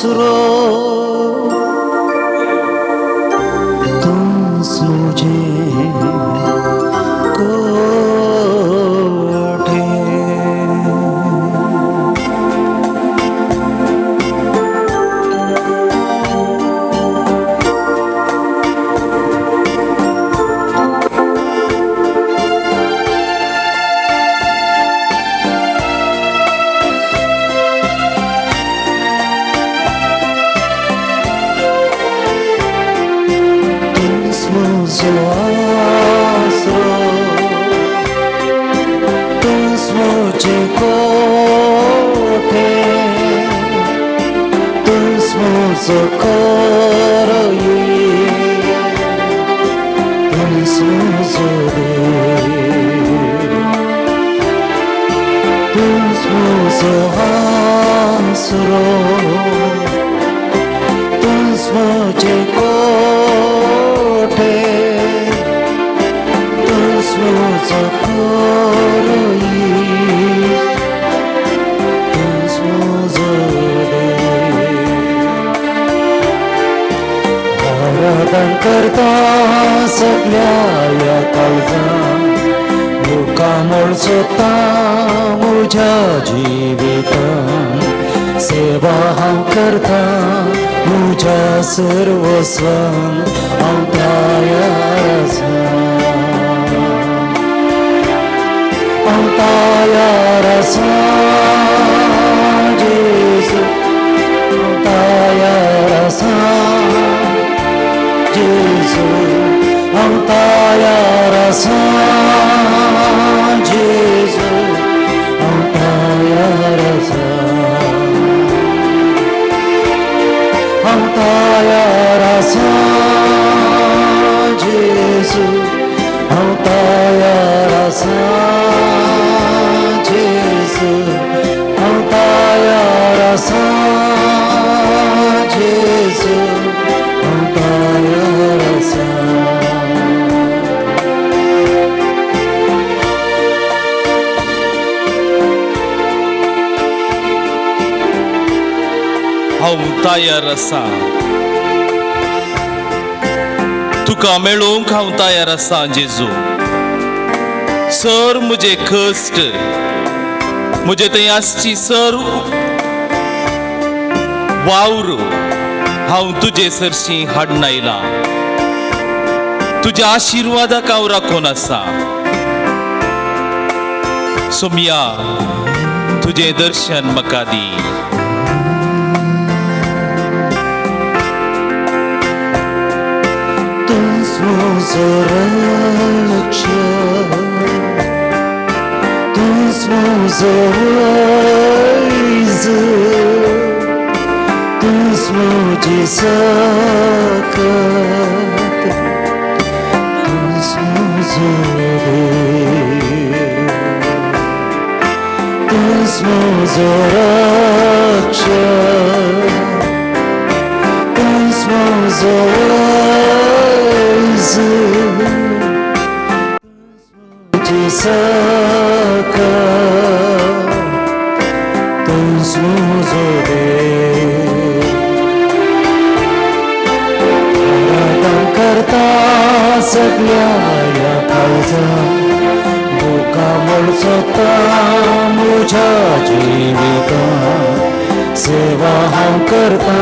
तुम मुझे करता सगळ्या या काळजात मुकामोल स्वता मुझ्या जिवितान सेवा हांव करता मुझ्या सर्वस्वान हांव तयार आसा हांव तयार आसा जेजू हांव तयार आसा जेजू हांव तयार आसा जेजू हांव तयार आसा हांव तयार आसा जेजू हांव तयार आसा जेजू हांव तयार आसा जेजू हांव तयार आसा हांव तयार आसा तुका मेळूंक हांव तयार आसा जेजू सर मुझे कश्ट मुझे थंय आसची सर वावर हांव तुजे सरशी हाडून आयला तुज्या आशिर्वादाक हांव राखून आसा सोम्या तुझे दर्शन म्हाका दी Tuz muझे सकत तुझ मुझे तुझ मुझे रक्षक तुझ मुझे मुझे सकत तुझ मुझे करता सगळ्या या काळजात मुकामोल स्वता मुझ्या जिवितान सेवा हांव करता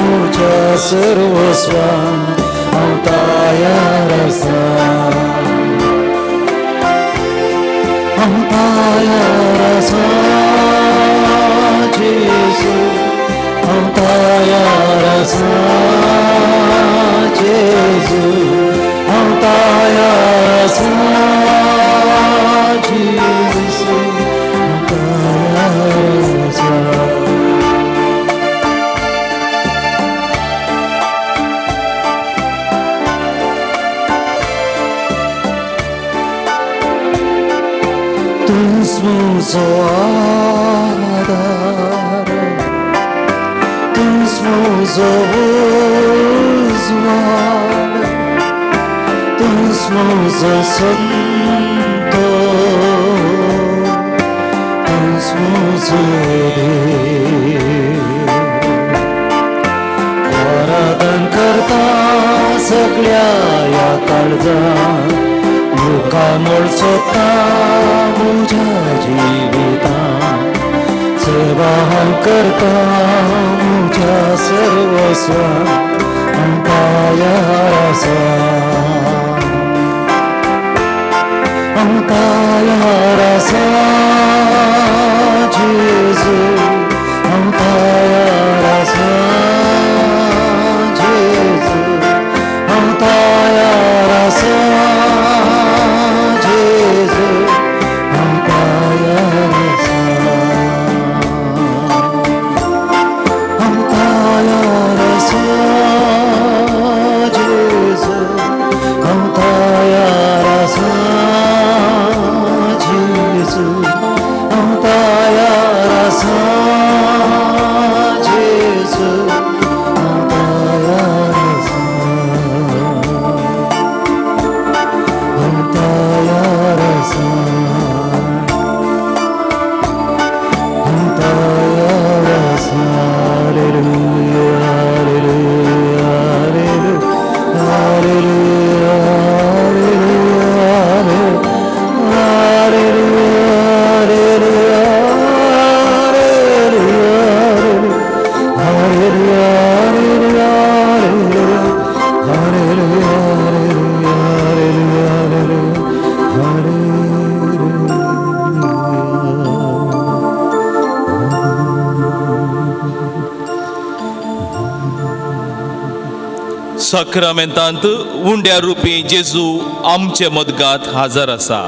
मुझ्या सर्वस्वान हांव तयार आसा हांव तयार आसा जेजू हांव तयार आसा जेजू हांव तयार आसा जेजू हांव तयार आसा तुझ मुझो आधार तुझ मुझो उजवाड तुझ मुझो संतो तुझ मुझो देव करता सगळ्या या काळजात मुखामोल स्वता मुझ्या जिवितांत सेवा हांव करता मुझ्या सर्वस्वांत अंताया रसा अंताया रसा जेजू अंताया रसा जेजू अंताया रसा जेजू अंताया रसा अंताया रसा जेजू अंताया रसा जेजू अंताया रसा जेजू अंताया रसा अंताया रसा अंताया रसा हालेलुया हालेलुया हालेलुया हालेलुया साक्रामेंतांत उंड्या रुपी जेजू आमचे मदगांत हाजर आसा.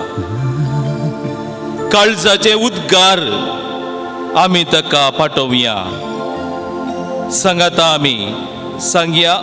काळजाचे उद्गार आमी ताका पाठोवया. सांगाता आमी सांगया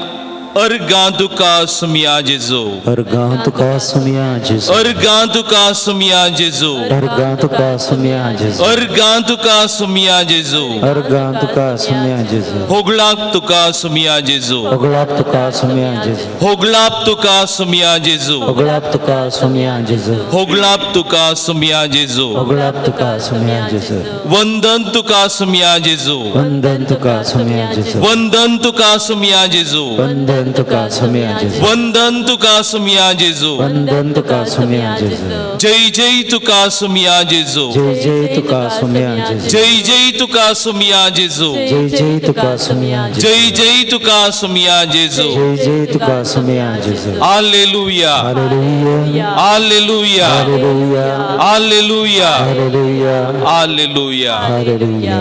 अर्गां तुका सुमया जेजू अर्गां तुका सुमया जेजू अर्गां तुका सुमया जेजू अर्गां तुका सुमया जेजू अर्गां तुका सुमया जेजू अर्गां तुका सुमया जेजू होगलाक तुका सुमया जेजू ओगलाप तुका सुमया जेजू होगलाप तुका सुमया जेजू ओगलाप तुका सुमया जेजू होगलाप तुका सुमया जेजू ओगलाप तुका सुमया जेजू वंदन तुका सुमया जेजू वंदन तुका सुमया जेजू वंदन तुका सुमया जेजू वंदन तुका सुमया जेजू वंदन तुका सुमया जेजू वंदन तुका सुमया जेजू जय जय तुका सुमया जेजू जय जय तुका सुमया जेजू जय जय तुका सुमया जेजू जय जय तुका सुमया जेजू जय जय तुका सुमया जेजू जय जय तुका सुमया जेजू हालेलुया हालेलुया हालेलुया हालेलुया हालेलुया हालेलुया हालेलुया हालेलुया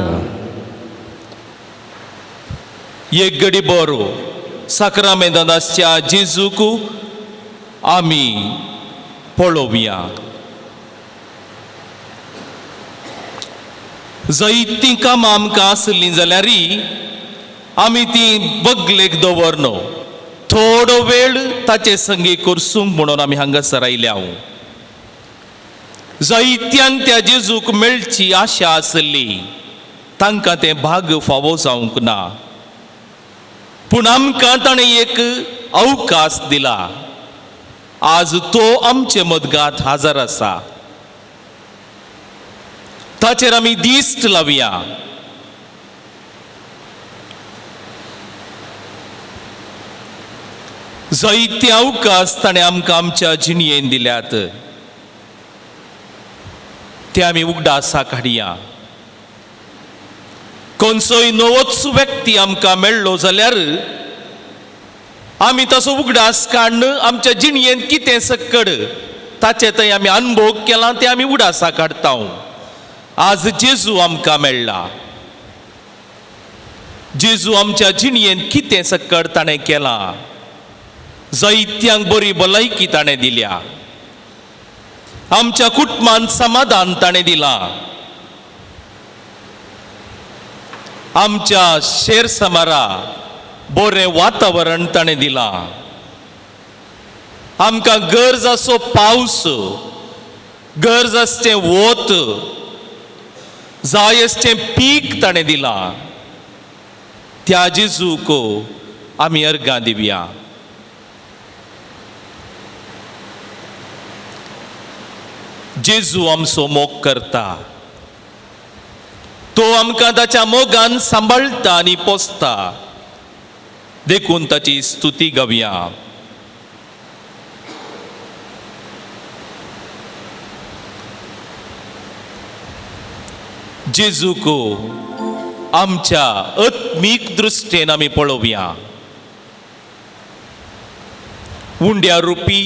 एक घडी बरो साक्रामेंतांतच्या जेजूक आमी पळोवया. जायतीं कामां आमकां आसलीं जाल्यार आमी ती बगलेक दवरनो. थोडो वेळ ताचे संगी करसूंक म्हणून आमी हांगासर आयल्या. जायत्यांक त्या जेजूक मेळची आशा आसली, तांकां तें भाग फावो जावंक ना. पूण आमकां ताणें एक अवकाश दिला. आज तो आमचे मदगांत हाजर आसा. ताचेर आमी दिश्ट लावया. जायते अवकाश ताणें आमकां आमच्या जिणयेन दिल्यात, ते आमी उगडासाक हाडया. खंयचोय नवोच व्यक्ती आमकां मेळ्ळो जाल्यार आमी ताचो उगडास काडन आमच्या जिणयेन कितें सकड ताचे थंय आमी अनुभव केला ते आमी उगडासाक हाडटा. आज जेजू आमकां मेळ्ळा. जेजू आमच्या जिणयेन कितें सकड ताणें केलां. जायत्यांक बरी भलायकी ताणें दिल्या. आमच्या कुटुंबांत समाधान ताणें दिलां. आमच्या शेर समारा बरें वातावरण ताणें दिलां. आमकां गरज आसो पावस, गरज आसचें वत, जाय आसचें पीक ताणें दिलां. त्या जेजूक आमी अर्गां दिवया. जेजू आमचो मोग करता. तो आमकां ताच्या मोगान सांबाळटा आनी पोसता. देखून ताची स्तुती गावया. जेजूक आमच्या आत्मीक दृश्टेन आमी पळोवया. उंड्या रुपी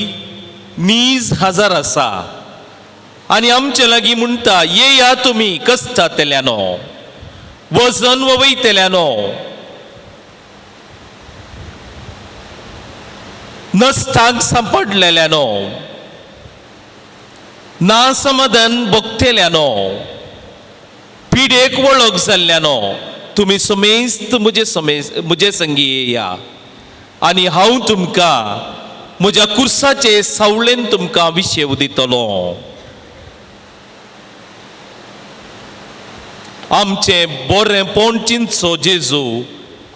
नीज हजार आसा आनी आमचे लागीं म्हणटा, येया तुमी कश्टांतल्यानो, वजन वयतल्यानो, नश्टांक सांपडलेल्यानो, ना समाधान भोगतेल्यानो, पिडेक वळख जाल्ल्यानो, तुमी समेस्त म्हजे संगी येया आनी हांव तुमकां म्हज्या कुर्साचे सावळेन तुमकां विशेव दितलो. आमचे बरेंपण चिंतचो जेजू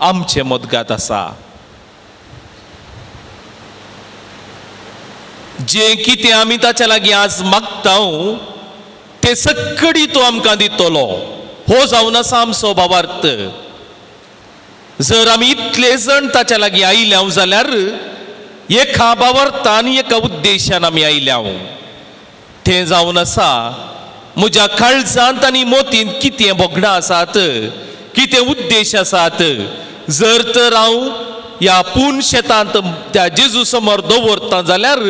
आमचे मदगात आसा. जे कितें आमी ताच्या लागीं आज मागता ते सगळी तो आमकां दितलो. हो जावन आसा आमचो भावार्थ. जर आमी इतले जण ताच्या लागीं आयल्या जाल्यार एका भावार्थान एका उद्देशान आमी आयल्या. तें जावन आसा म्हज्या काळजांत आनी मोतींत कितें भोगणां आसात, कितें उद्देश आसात. जर तर हांव ह्या पूर्ण शेतांत त्या जेजू समोर दवरता जाल्यार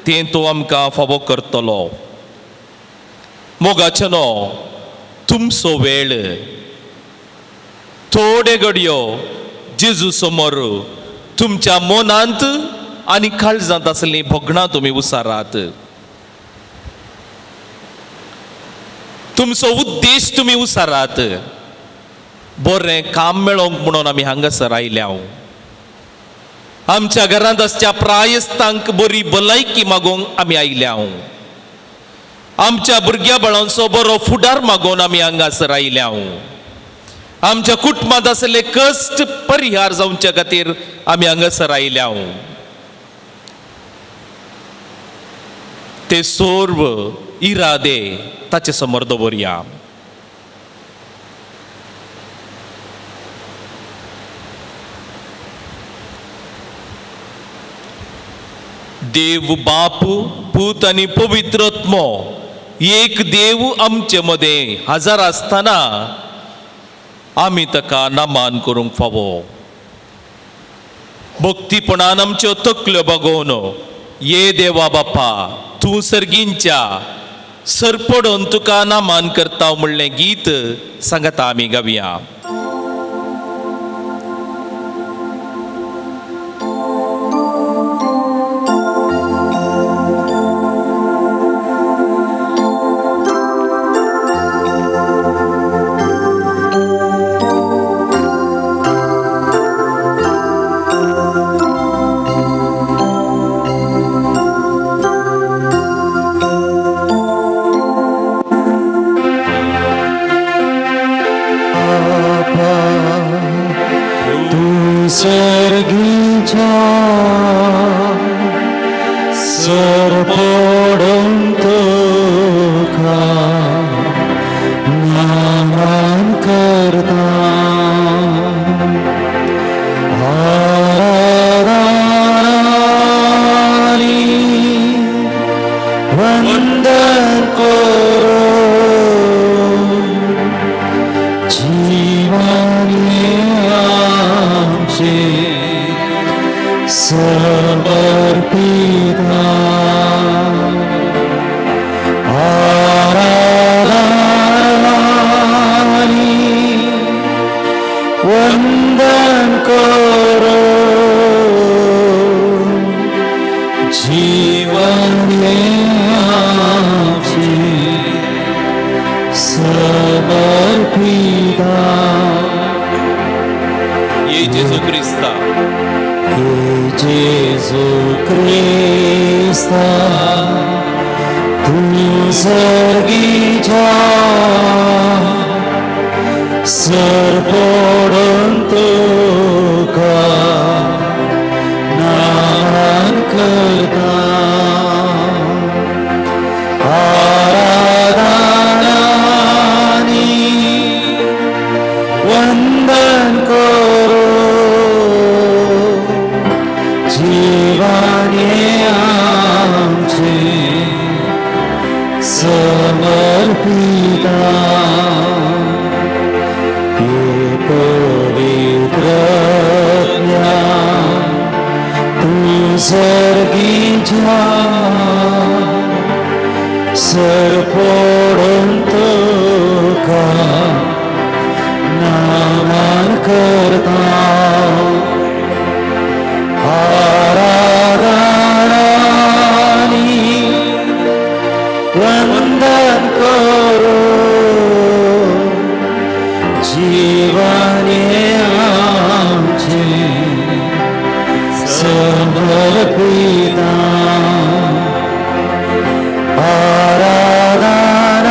तें तो आमकां फावो करतलो. मोगाचे न्हू तुमचो वेळ थोडे घडयो जेजू समोर तुमच्या मनांत आनी काळजांत आसलीं भोगणां तुमी उसारात. तुमचो उद्देश तुमी उसारात. बरें काम मेळोंक म्हणून आमी हांगासर आयल्या. आमच्या घरांत आसच्या प्रायस्तांक बरी भलायकी मागोवंक आमी आयल्या. आमच्या भुरग्या बाळांचो बरो फुडार मागोवन आमी हांगासर आयल्या. आमच्या कुटुंबांत आसले कश्ट परिहार जावचे खातीर आमी हांगासर आयल्या. ते सर्व इरादे ताचे समोर दवरया. देव बाप, पूत आनी पवित्र आत्मो एक देव आमचे मदें हजार आसतना आमी ताका नामान करूंक फावो. भक्तीपणान आमच्यो तकल्यो बागोवन, ये देवा बापा तूं सर्गींच्या सरपडोन तुका नामान करता म्हणलें गीत सांगता आमी गावया. सर्गीच्या सरपडून तुका नामान करता. आराधनानी वंदन करून जीवानी समर्पिता. आराधनानी वंदन करून जीवने आमची समर्पिता. ये जेजू Crysta, Gesù Cristo, tu sergigia, serpodon tuka, naman kerta. Aradhanani, vandan koro, सर्गीच्या सरपोडून तुका नामान करता आराधनानी वंदन करू जीवने आमचे समर्पिता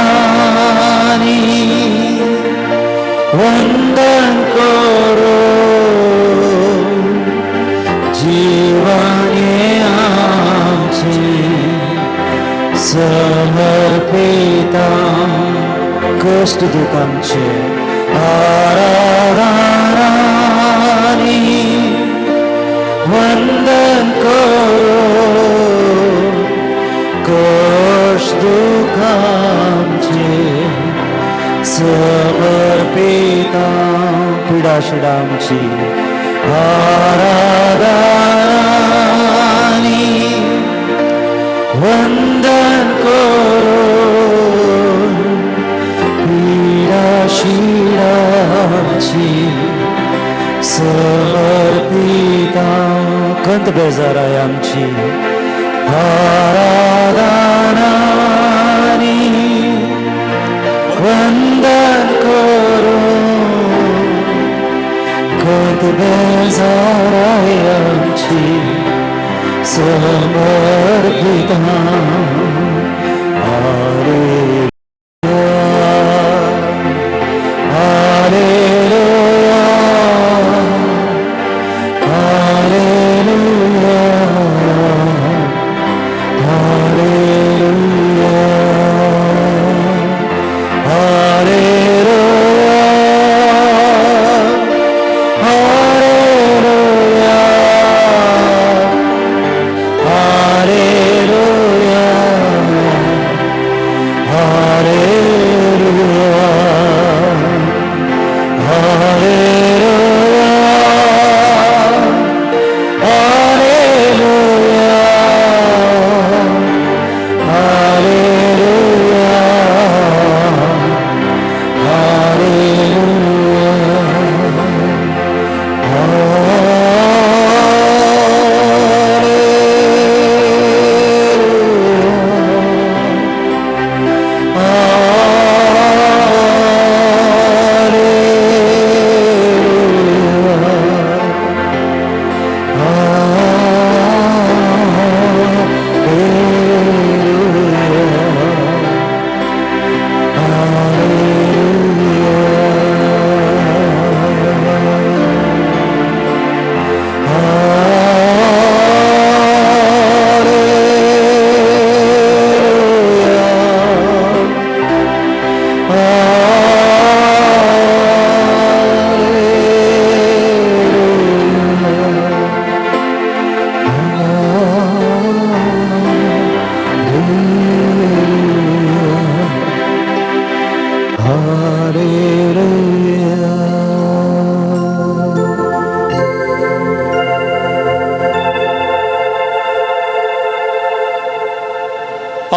आराधनानी वंदन करू जीवने आमचे समर्पिता कष्ट दुःखांचे आराधनानी वंदन करू कष्ट दुःखांचे समर्पिता पिडाशिडांची आराधनानी वंदन करू पिडाशिडांची समर्पिता कंत बेजाराय आमची आराधनानी वंदन करू कंत बेजाराय आमची समर्पिता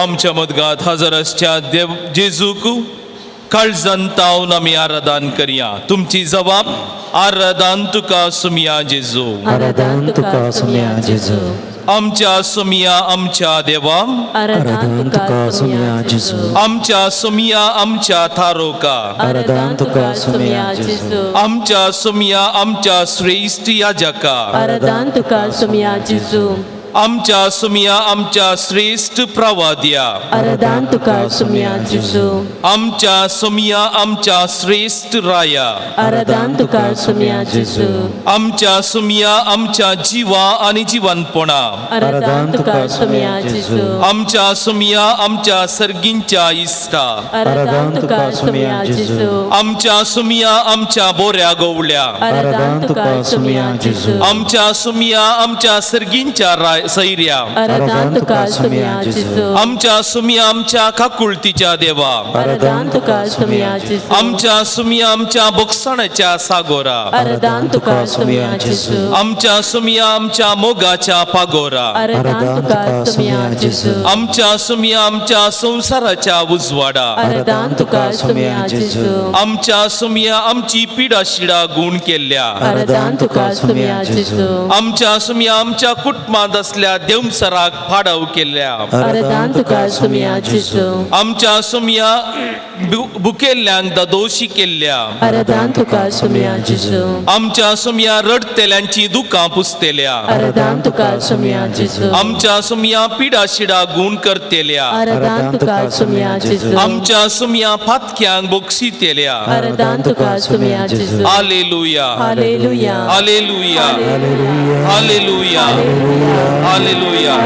आमच्या मदगांत हजर आसच्या देव जेजूक काळजान तावन आमी आराधन करया तुमची जबाब आराधन तुका सुमिया जेजू आराधन तुका सुमिया जेजू आमच्या सुमिया आमच्या देवा आराधन तुका सुमिया जेजू आमच्या सुमिया आमच्या थारोका आराधन तुका सुमिया जेजू आमच्या सुमिया आमच्या श्रेष्ठ याजका आराधन तुका सुमिया जेजू आमच्या सुमिया आमच्या श्रेष्ठ प्रवाद्या आराधन तुका सुमिया जेजू आमच्या सुमिया आमच्या श्रेष्ठ राया आराधन तुका सुमिया जेजू आमच्या सुमिया आमच्या जिवा आणि जीवनपणा आराधन तुका सुमिया जेजू आमच्या सुमिया आमच्या सर्गींच्या इष्टा आराधन तुका सुमिया जेजू आमच्या सुमिया आमच्या बोऱ्या गोवल्या आराधन तुका सुमिया जेजू आमच्या सुमिया आमच्या सर्गींच्या सैर्या आराधन तुका सुमिया जेजू आमच्या सुमिया आमच्या काकुळतीच्या देवा आराधन तुका सुमिया जेजू आमच्या सुमिया आमच्या बोगसणाच्या सागोरा आराधन तुका सुमिया जेजू आमच्या सुमिया आमच्या मोगाच्या पागोरा आराधन तुका सुमिया जेजू आमच्या सुमिया आमच्या संसाराच्या उजवाडा आराधन तुका सुमिया जेजू आमच्या सुमिया आमची पिडा शिडा गुण केल्या आराधन तुका सुमिया जेजू आमच्या सुमिया आमच्या कुटुंबात असल्या देवसराक फाडव केल्या आराधन तुका सुमिया जेजू आमच्या सुमिया भुकेल्यांक दोशी केल्या आराधन तुका सुमिया जेजू आमच्या सुमिया रडतेल्यांची दुकां पुसतेल्या आराधन तुका सुमिया जेजू आमच्या सुमिया पिडा शिडा गुण करतेल्या आराधन तुका सुमिया जेजू आमच्या सुमिया फातक्यांक बक्षितेल्या आराधन तुका सुमिया जेजू हालेलुया हालेलुया हालेलुया हालेलुया हालेलुया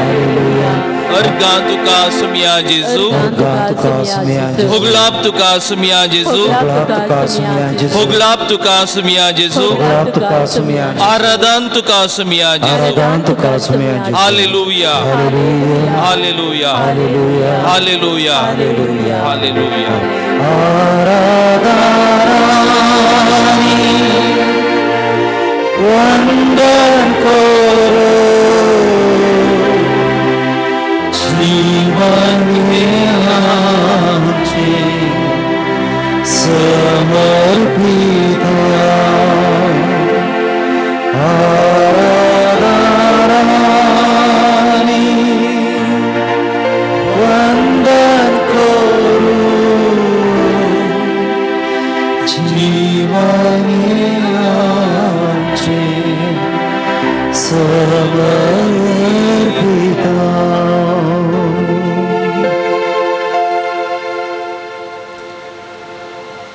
अर्गा तुका सुमिया जेजू तुका सुमिया जेजू होगलाप तुका सुमिया जेजू तुका सुमिया जेजू होगलाप तुका सुमिया जेजू तुका सुमिया आराधन तुका सुमिया जेजू आराधन तुका सुमिया जेजू हालेलुया हालेलुया हालेलुया हालेलुया वंदन करो जीवन हे आमचे समर्पित आराधनानी वंदन करू जीवन हे आमचे समर्पित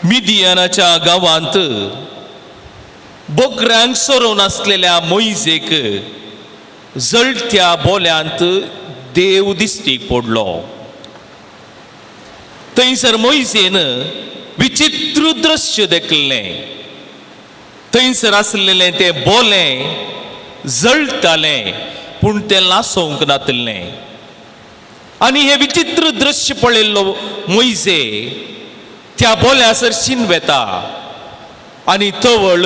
मिदियानाच्या गावांत बोकऱ्यांक सोरोवन असलेल्या मोइजेक जळत्या बोल्यांत देव दिश्टीक पडलो. थंयसर मोइजेन विचित्र दृश्य देखलें. थंयसर आसलेलें तें बोलें जळटालें पूण तें लासोंक नातलें. आनी हें विचित्र दृश्य पळयल्लो मोइजे त्या बोल्यासर शिनवेता आनी तवळ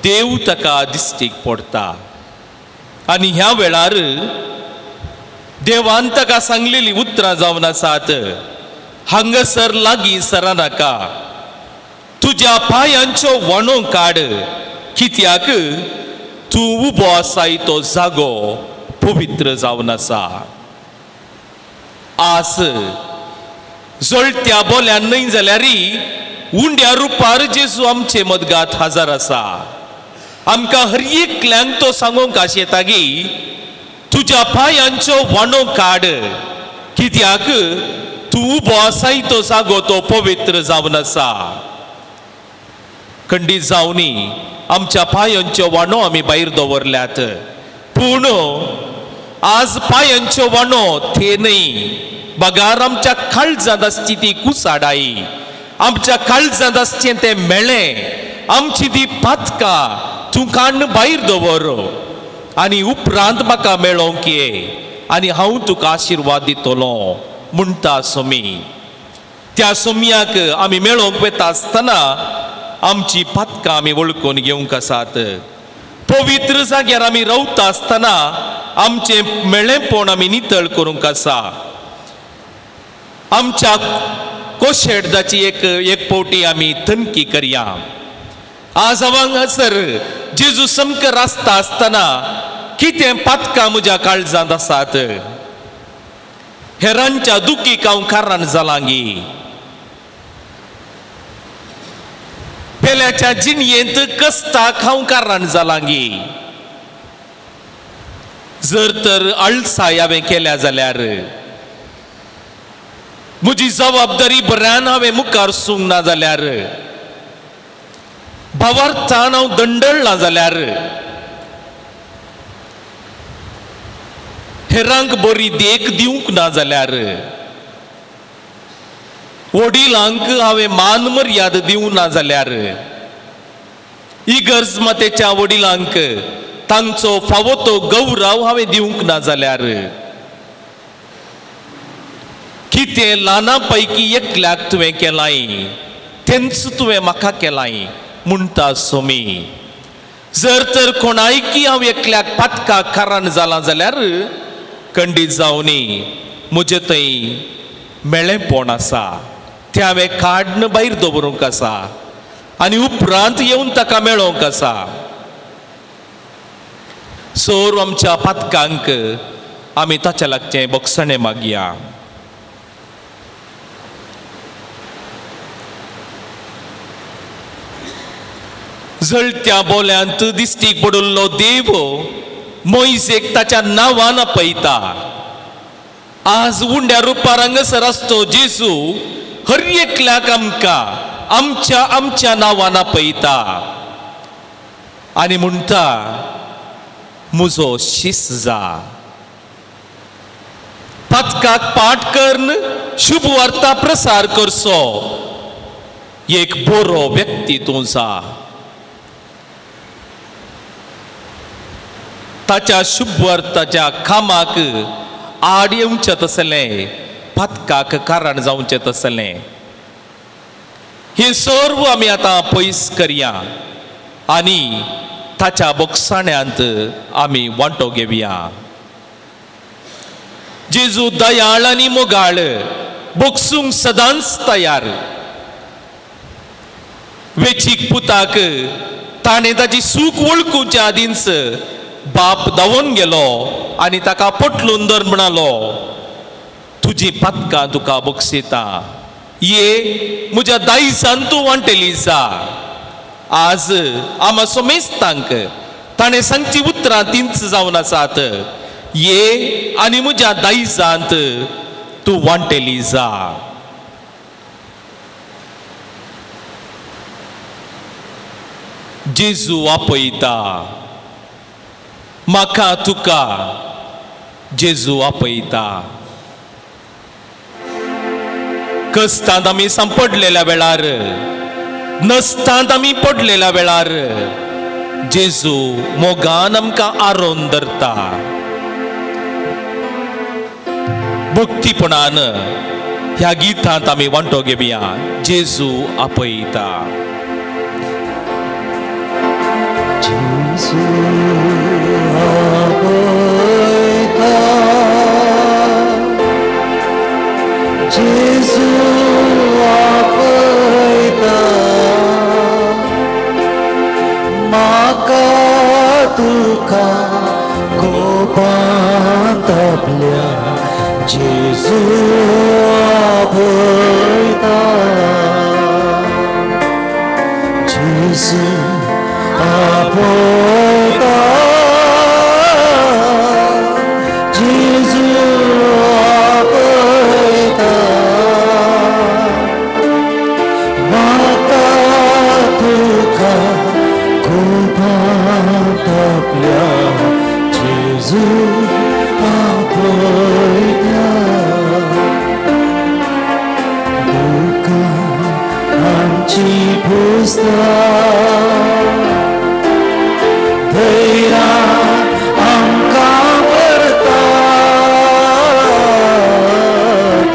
देव ताका दिश्टीक पडटा. आनी ह्या वेळार देवान ताका सांगलेली उतरां जावन आसात. हांगासर लागीं सरनाका, तुज्या पांयांचो वणो काड, कित्याक तूं उबो आसाय तो जागो पवित्र जावन आसा. आस जळत्या बोल्यान न्हय जाल्यारी उंड्या रुपार जेजू आमचे मदगांत हजर आसा. आमकां हर एकल्यांक तो सांगूंक आशेता की तुज्या पांयांचो वणो काड, कित्याक तूं उबो आसाय तो जागो तो पवित्र जावन आसा. खंडीत जावनी आमच्या पांयांचो वणो आमी भायर दवरल्यात, पूण आज पांयांचो वणो थे न्हय. बगार आमच्या काळजांत आसची ती कुसाडाई, आमच्या काळजांत आसचें तें मेळ्ळें, आमची ती पातकां तूं काडून भायर दवर आनी उपरांत म्हाका मेळोंक ये आनी हांव तुका आशिर्वाद दितलो म्हणटा सोमी. त्या सोमयाक आमी मेळोंक वेता आसतना आमची पातकां आमी वळखून घेवंक आसात. पवित्र जाग्यार आमी रावता आसतना आमचें मेळ्ळेंपण आमी नितळ करूंक आसा. आमच्या कोशेडदाची एक पोटी आमी तनकी करया. आज हांगासर जेजू समकर आसता आसतना कितें पातकां म्हज्या काळजांत आसात. हेरांच्या दुखीक हांव कारण जालांगी. पेल्याच्या जिणयेंत कस्ताक हांव कारण जालांगी. जर तर आळसाय हांवें केल्या जाल्यार म्हजी जबाबदारी बऱ्यान हांवें मुखार सूंक ना जाल्यार, भावार्थान हांव दंडळना जाल्यार, हेरांक बरी देख दिवंक ना जाल्यार, वडिलांक हांवें मान मर्याद दिवंक ना जाल्यार, इगर्ज मातेच्या वडिलांक तांचो फावो तो गौरव हांवें दिवंक ना जाल्यार कितें ल्हाना पैकी एकल्याक तुवें केलाय तेंच तुवें म्हाका केलाय म्हणटा सोमी. जर तर कोणायकी हांव एकल्याक पातकाक कारण जालां जाल्यार खंडीत जावनी म्हजें थंय मेळ्ळेंपण आसा तें हांवें काडन भायर दवरूंक आसा आनी उपरांत येवन ताका मेळोवंक आसा. सोर आमच्या पातकांक आमी ताच्या लागचें बोगसणें मागया. जळत्या बोल्यांत दिश्टीक पडुल्लो देव मोइसेक ताच्या नांवान आपयता. आज उंड्या रुपार हांगासर आसतो जेजू हर एकल्याक आमकां आमच्या आमच्या नांवान आपयता आनी म्हणटा म्हजो शिस जा. पातकाक पाठ करन शुभ वार्ता प्रसार करचो एक बरो व्यक्ती तूं जा. ताच्या शुभ वार्ताच्या कामाक आड येवचें तसलें पातकाक कारण जावचें तसलें हे सर्व आमी आतां पयस करया आनी ताच्या बोगसाण्यांत आमी वांटो घेवया. जेजू दयाळ आनी मोगाळ बोगसूंक सदांच तयार. वेचीक पुताक ताणें ताची सूख वळखुच्या आदींच बाप धांवून गेलो आनी ताका पटलून धर म्हणालो तुजी पातकां तुका बोगसेता. ये म्हज्या दायजान तूं वांटेली जा. आज आमा सोमेस्तांक ताणें सांगची उतरां तींच जावन आसात. ये आनी म्हज्या दायजांत तूं वांटेली जा. जेजू आपयता म्हाका तुका जेजू आपयता. कस्तांत आमी सांपडलेल्या वेळार नसतांत आमी पडलेल्या वेळार जेजू मोगान आमकां आरोन धरता. भक्तीपणान ह्या गितांत आमी वांटो घेवया. जेजू आपयता. जेजू आपयता. जेजू आपयता. म्हाका तुका कोपांत आपल्या जेजू आपयता. जेजू आपयता. जेजू आपयता. म्हाका तुका कोपांत आपल्या जेजू आपयता. दुकां आमची पुस्ता आमकां भरता.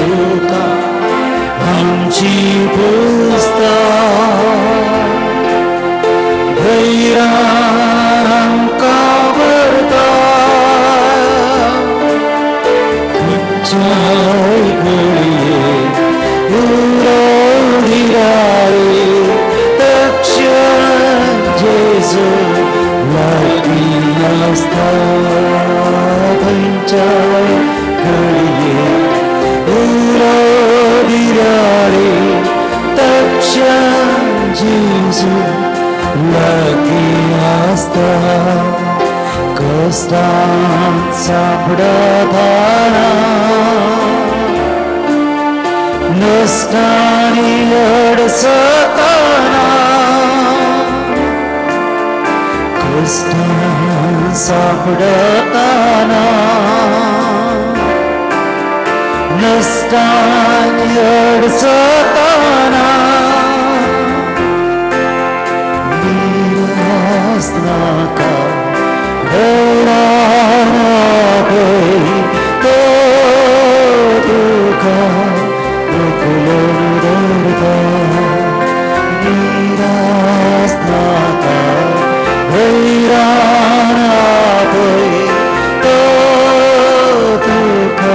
दुकां आमची पुस्ता आमकां भरता. खंयच्याय घडये उरवडिराळे तक्षण जेजू लागीं आसता. खंयच्याय घडये उरवडिराळे तक्षण जेजू लागीं आसता. कश्टांत सापडताना नश्टांनी अडसताना. कश्टांत सापडताना नश्टांनी अडसताना. निराश नाका वैराण आपय तो तुका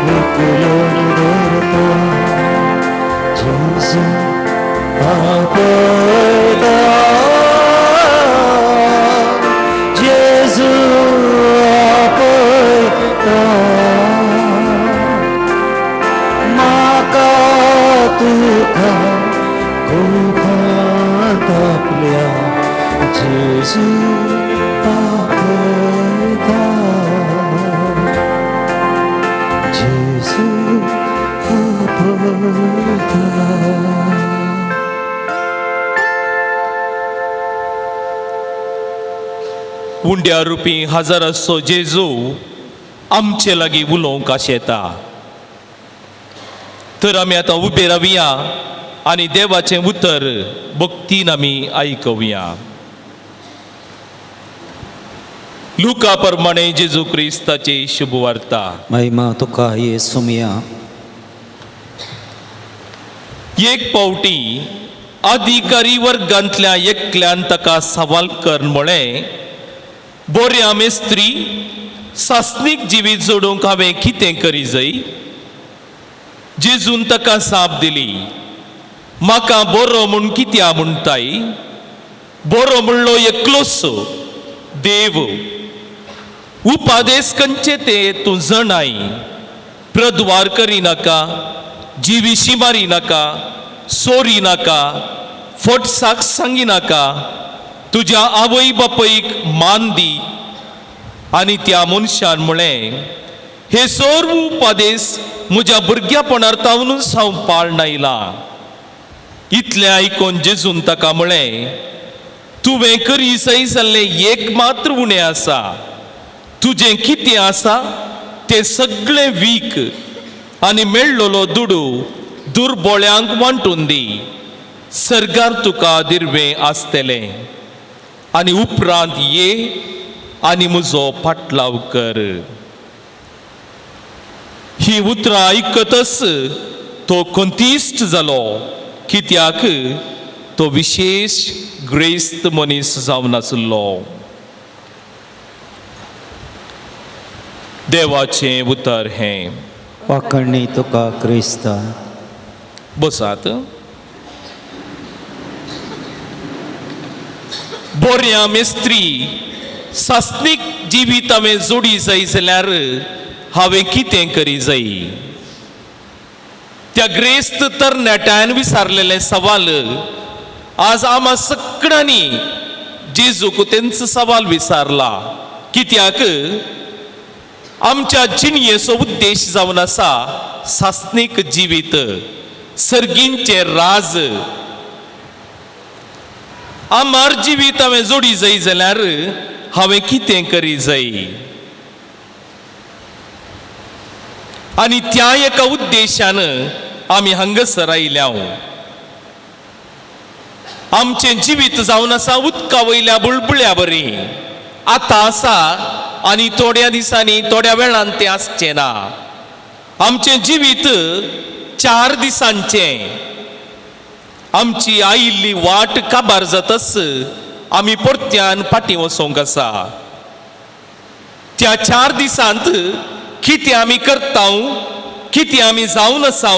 विपुलन धरता जेजू आपयता जेजू आपयता माका तुका कोपांत आपल्या जेजू आपयता जेजू आपयता उंड्या रुपी हजाराचो जेजू आमचे लागीं उलोवंक आशेता. तर आमी आतां उबे रावया आनी देवाचें उतर भक्तीन आमी आयकवया. लुका प्रमाणे जेजू क्रिस्ताची शुभ वार्ता. महिमा तुका येसुमिया. एक पावटी अधिकारी वर्गांतल्या एकल्यान ताका सवाल कर म्हळें, बऱ्या मेस्त्री, सासणीक जिवीत जोडूंक हांवें कितें करी जाय? जेजून ताका साप दिली, म्हाका बरो म्हूण कित्या म्हणटाय? बरो म्हणलो एकलोच देव. उपादेश खंयचे ते तूं जणाय. प्रद्वार करिनाका, जिवीशी मारिनाका, सोरी नाका, फटसाक सांगिनाका, तुज्या आवय बापयक मान दी. आनी त्या मनशान म्हळें, हे सर्व उपादेश म्हज्या भुरग्यापणांतावनूच हांव पाळून आयला. इतलें आयकून जेजून ताका म्हळें, तुवें करी जाय जाल्लें एक मात्र उणें आसा. तुजें कितें आसा तें सगळें वीक आनी मेळ्ळलो दुडू दुर्बळ्यांक वांटून दी. सर्गार तुका दिर्वें आसतलें. आनी उपरांत ये आनी म्हजो पाटलाव कर. ही उतरां आयकतच तो कंतिश्ट जालो, कित्याक तो विशेश ग्रेस्त मनीस जावन आसलो. देवाचें उतर हें. वाकणणी तुका क्रिस्ता. बसात. बऱ्या मेस्त्री, सासणीक जिवीत हांवें जोडी जाय जाल्यार हांवें कितें करी जाय? त्या ग्रेस्त तरणाट्यान विचारलेले सवाल आज आम्हा सगळ्यांनी जेजूक तेंचो सवाल विचारला. कित्याक आमच्या जिणयेचो उद्देश जावन आसा सासणीक जिवीत, सर्गींचे राज. आमार जिवीत हांवें जोडी जाय जाल्यार हांवें कितें करी जाय? आनी त्या एका उद्देशान आमी हांगासर आयल्या. आमचें जिवीत जावन आसा उदका वयल्या बुळबुळ्या बरी. आतां आसा आनी थोड्या दिसांनी थोड्या वेळान तें आसचें ना. आमचें जिवीत 4 दिसांचें. आमची आयिल्ली वाट काबार जातच आमी परत्यान फाटीं वचोंक आसा. त्या 4 दिसांत कितें आमी करता, कितें आमी जावन आसा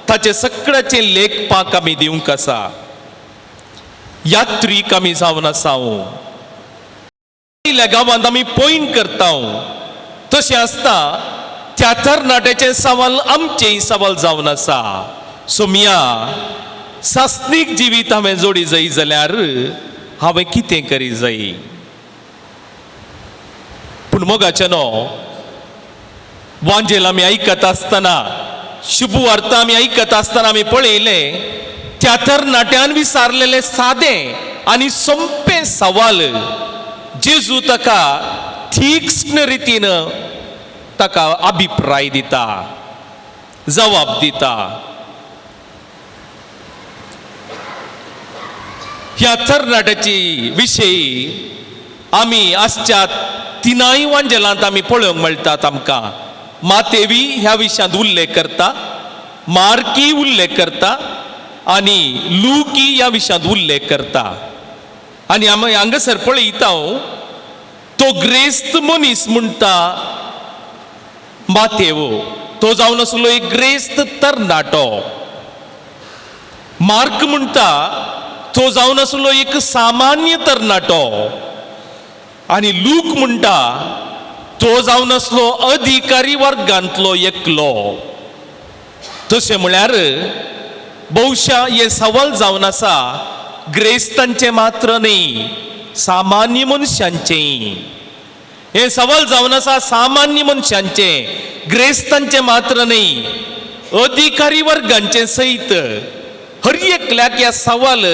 ताचे सगळ्याचें लेखपाक आमी दिवंक आसा. यात्रीक आमी जावन आसा. गांवांत आमी पॉयंट करता. तशें आसता त्या तरणाट्याचे सवाल आमचेय सवाल जावन आसा. सोमिया, सासणीक जिवीत हांवें जोडी जाय जाल्यार हांवें कितें करी जाय? पूण मोगाचें न्हू, वांजेल आमी आयकत आसतना, शुभ वार्ता आमी आयकत आसतना आमी पळयलें त्या तरणाट्यान विचारलेले सादें आनी सोंपें सवाल जेजू ताका तीक्ष्ण रितीन ताका अभिप्राय दिता, जबाब दिता. ह्या तरणाट्याची विशयी आमी आजच्या 3 वांजेलांत आमी पळोवंक मेळटात. आमकां मातेवी ह्या विशयांत उल्लेख करता, मार्की उल्लेख करता आनी लुकी ह्या विशयांत उल्लेख करता. आनी आमी हांगासर पळयता तो ग्रेस्त मनीस म्हणटा मातेव, तो जावन आसलो एक ग्रेस्त तरणाटो. मार्क म्हणटा तो जावन आसलो एक सामान्य तरणाटो. आनी लूक म्हणटा तो जावन आसलो अधिकारी वर्गांतलो एकलो. तशें म्हळ्यार बहुशा हे सवाल जावन आसा ग्रेस्तांचे मात्र न्ही, सामान्य मनशांचे. हे सवाल जावन आसा सामान्य मनशांचे, ग्रेस्तांचे मात्र न्ही, अधिकारी वर्गांचे सयत. हर एकल्याक ह्या सवाल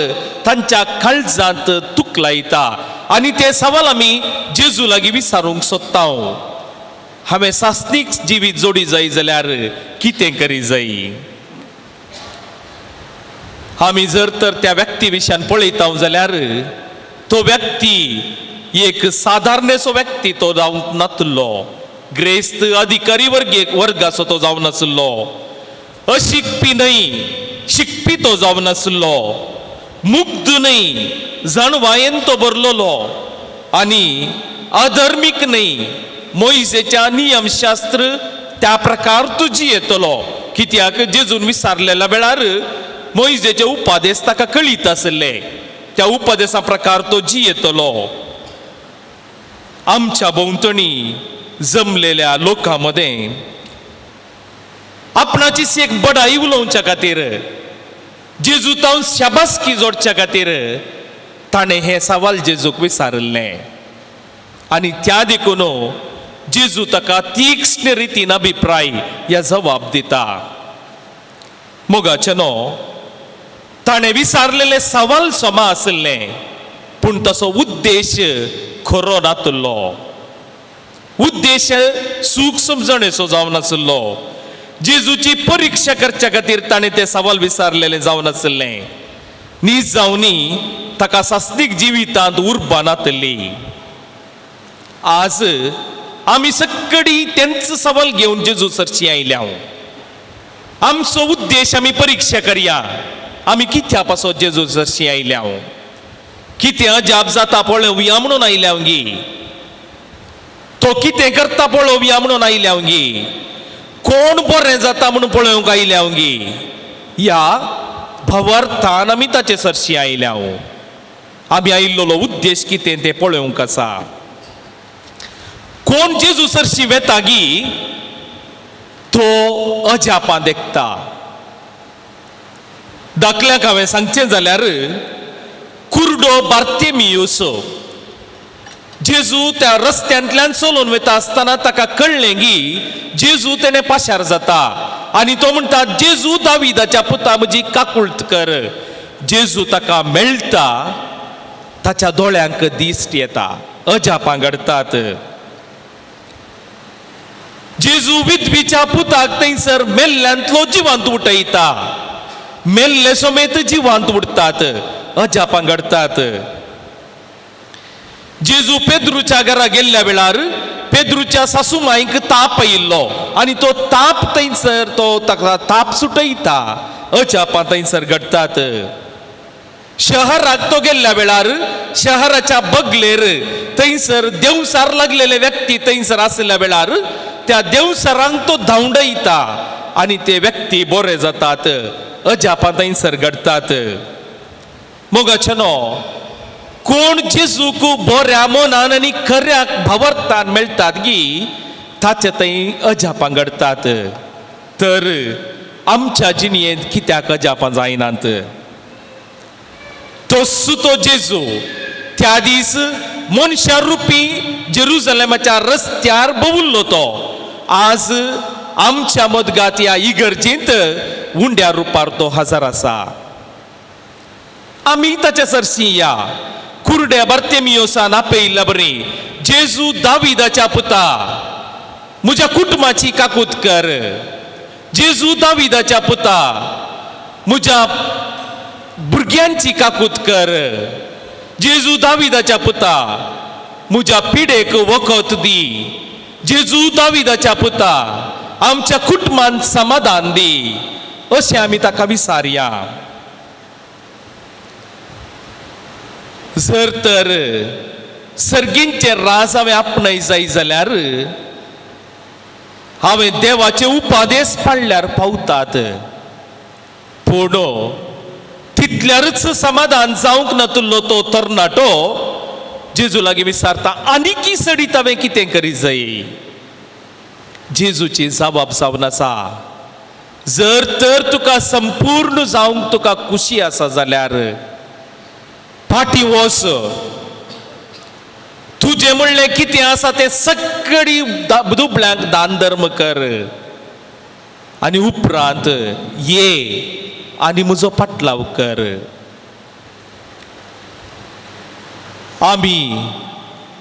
तांच्या काळजांत तुकलायता. आनी ते सवाल आमी जेजू लागीं विचारूंक सोदता. हांवें सासणीक जिवीत जोडी जाय जाल्यार कितें करी जाय? आमी जर तर त्या व्यक्ती विशयान पळयता जाल्यार तो व्यक्ती एक सादारणसो व्यक्ती तो जावंक नासलो. ग्रेस्त अधिकारी वर्गाचो तो जावन नासलो. अशिकपी न्हय, शिकपी तो जावन नासलो. मुग्ध न्हय, जणवायेन तो भरलोलो. आनी अधर्मीक न्हय, मोइजेच्या नियमशास्त्र त्या प्रकार तो जियेतलो. कित्याक जेजून विचारलेल्या वेळार मोइजेचे उपादेश ताका कळीत आसले. त्या उपादेशा प्रकार तो जियेतलो. आमच्या भोंवतणी जमलेल्या लोकांमध्ये आपणाचीच एक बडाई उलोवच्या खातीर, जेजू तावन शाबासकी जोडच्या खातीर ताणें हे सवाल जेजूक विचारले. आनी त्या देखून जेजू ताका तीक्ष्ण रितीन अभिप्राय ह्या जबाब दिता. मोगाचे न्हू, ताणें विचारलेले सवाल समा आसले, पूण तसो उद्देश खरो नासलो. उद्देश सूख समजणेचो जावन नासलो. जेजूची परीक्षा करच्या खातीर ताणें ते सवाल विचारलेले जावन नासले. न्हीज जावनी ताका सासणीक जिवितांत उर्बा नासली. आज आमी सगळी तेंच सवाल घेवन जेजू सरशी आयल्या. आमचो उद्देश आमी परीक्षा करया. आमी कित्या पासो जेजू सरशी आयल्या? कितें अजाप जाता पळोवया म्हणून आयल्या गी. तो कितें करता पळोवया म्हणून आयल्या गी. कोण बरें जाता म्हणून पळोवंक आयल्या गी. ह्या भवार्थान आमी ताचे सरशी आयल्या. आमी आयिल्लो उद्देश कितें तें पळोवंक आसा. कोण जेजू सरशी वेता गी तो अजापां देखता. दाखल्याक हांवें सांगचें जाल्यार कुर्डो बार्तेमियूस जेजू त्या रस्त्यांतल्यान चलून वता आसतना ताका कळ्ळें की जेजू तेणें पाशार जाता. आनी तो म्हणटा, जेजू दाविदाच्या पुता म्हजी काकुळट कर. जेजू ताका मेळटा, ताच्या दोळ्यांक दिश्ट येता. अजापां घडटात. जेजू विधवीच्या पुताक थंयसर मेल्ल्यांतलो जिवांत उठयता. मेल्ले समेत जिवांत उरतात. अजापां घडटात. जेजू पेद्रूच्या घरा गेल्ल्या वेळार पेद्रूच्या सासूमाईक ताप आयिल्लो आनी तो ताप थंयसर तो ताका ताप सुटयता. अजापां थंयसर घडटात. शहराक तो गेल्ल्या वेळार शहराच्या बगलेर थंयसर देवसार लागलेले व्यक्ती थंयसर आसल्या वेळार त्या देवसरांक तो धांवडयता आनी ते व्यक्ती बरे जातात. अजापां थंयसर घडटात. मोगाचे न्हू, कोण जेजूक बऱ्या मनान आनी खऱ्याक भावार्थान मेळटात गी ताचे थंय अजापां घडटात. तर आमच्या जिणयेंत कित्याक अजापां जायनात? तो सुतो जेजू त्या दीस मनशां रुपी जेरुसलेमाच्या रस्त्यार भोंवल्लो तो आज आमच्या मदगात ह्या इगर्जेंत उंड्या रुपार तो हजर आसा. आमी ताच्या सरशी या. कुर्ड्या बार्तेमियोसान आपयल्या बरी, जेजू दाविदाच्या पुता म्हज्या कुटुंबाची काकूत कर. जेजू दाविदाच्या पुता म्हज्या भुरग्यांची काकूत कर. जेजू दाविदाच्या पुता म्हज्या पिडेक वखद दी. जेजू दाविदाच्या पुता आमच्या कुटुंबांत समाधान दी. अशें आमी ताका विचारया. जर तर सर्गींचे राज हांवें आपणाय जाय जाल्यार हांवें देवाचे उपादेश पाळल्यार पावतात, पूण तितल्यारच समाधान जावंक नातुल्लो तो तरणाटो जेजू लागीं विचारता, आनीक सडीत हांवें कितें करी जाय? जेजूची जबाब जावन आसा, जर तर तुका संपूर्ण जावंक तुका खुशी आसा जाल्यार फाटी वच, तुजें म्हणलें कितें आसा तें सगळी दुबळ्यांक दान धर्म कर, आनी उपरांत ये आनी म्हजो पाटलाव कर. आमी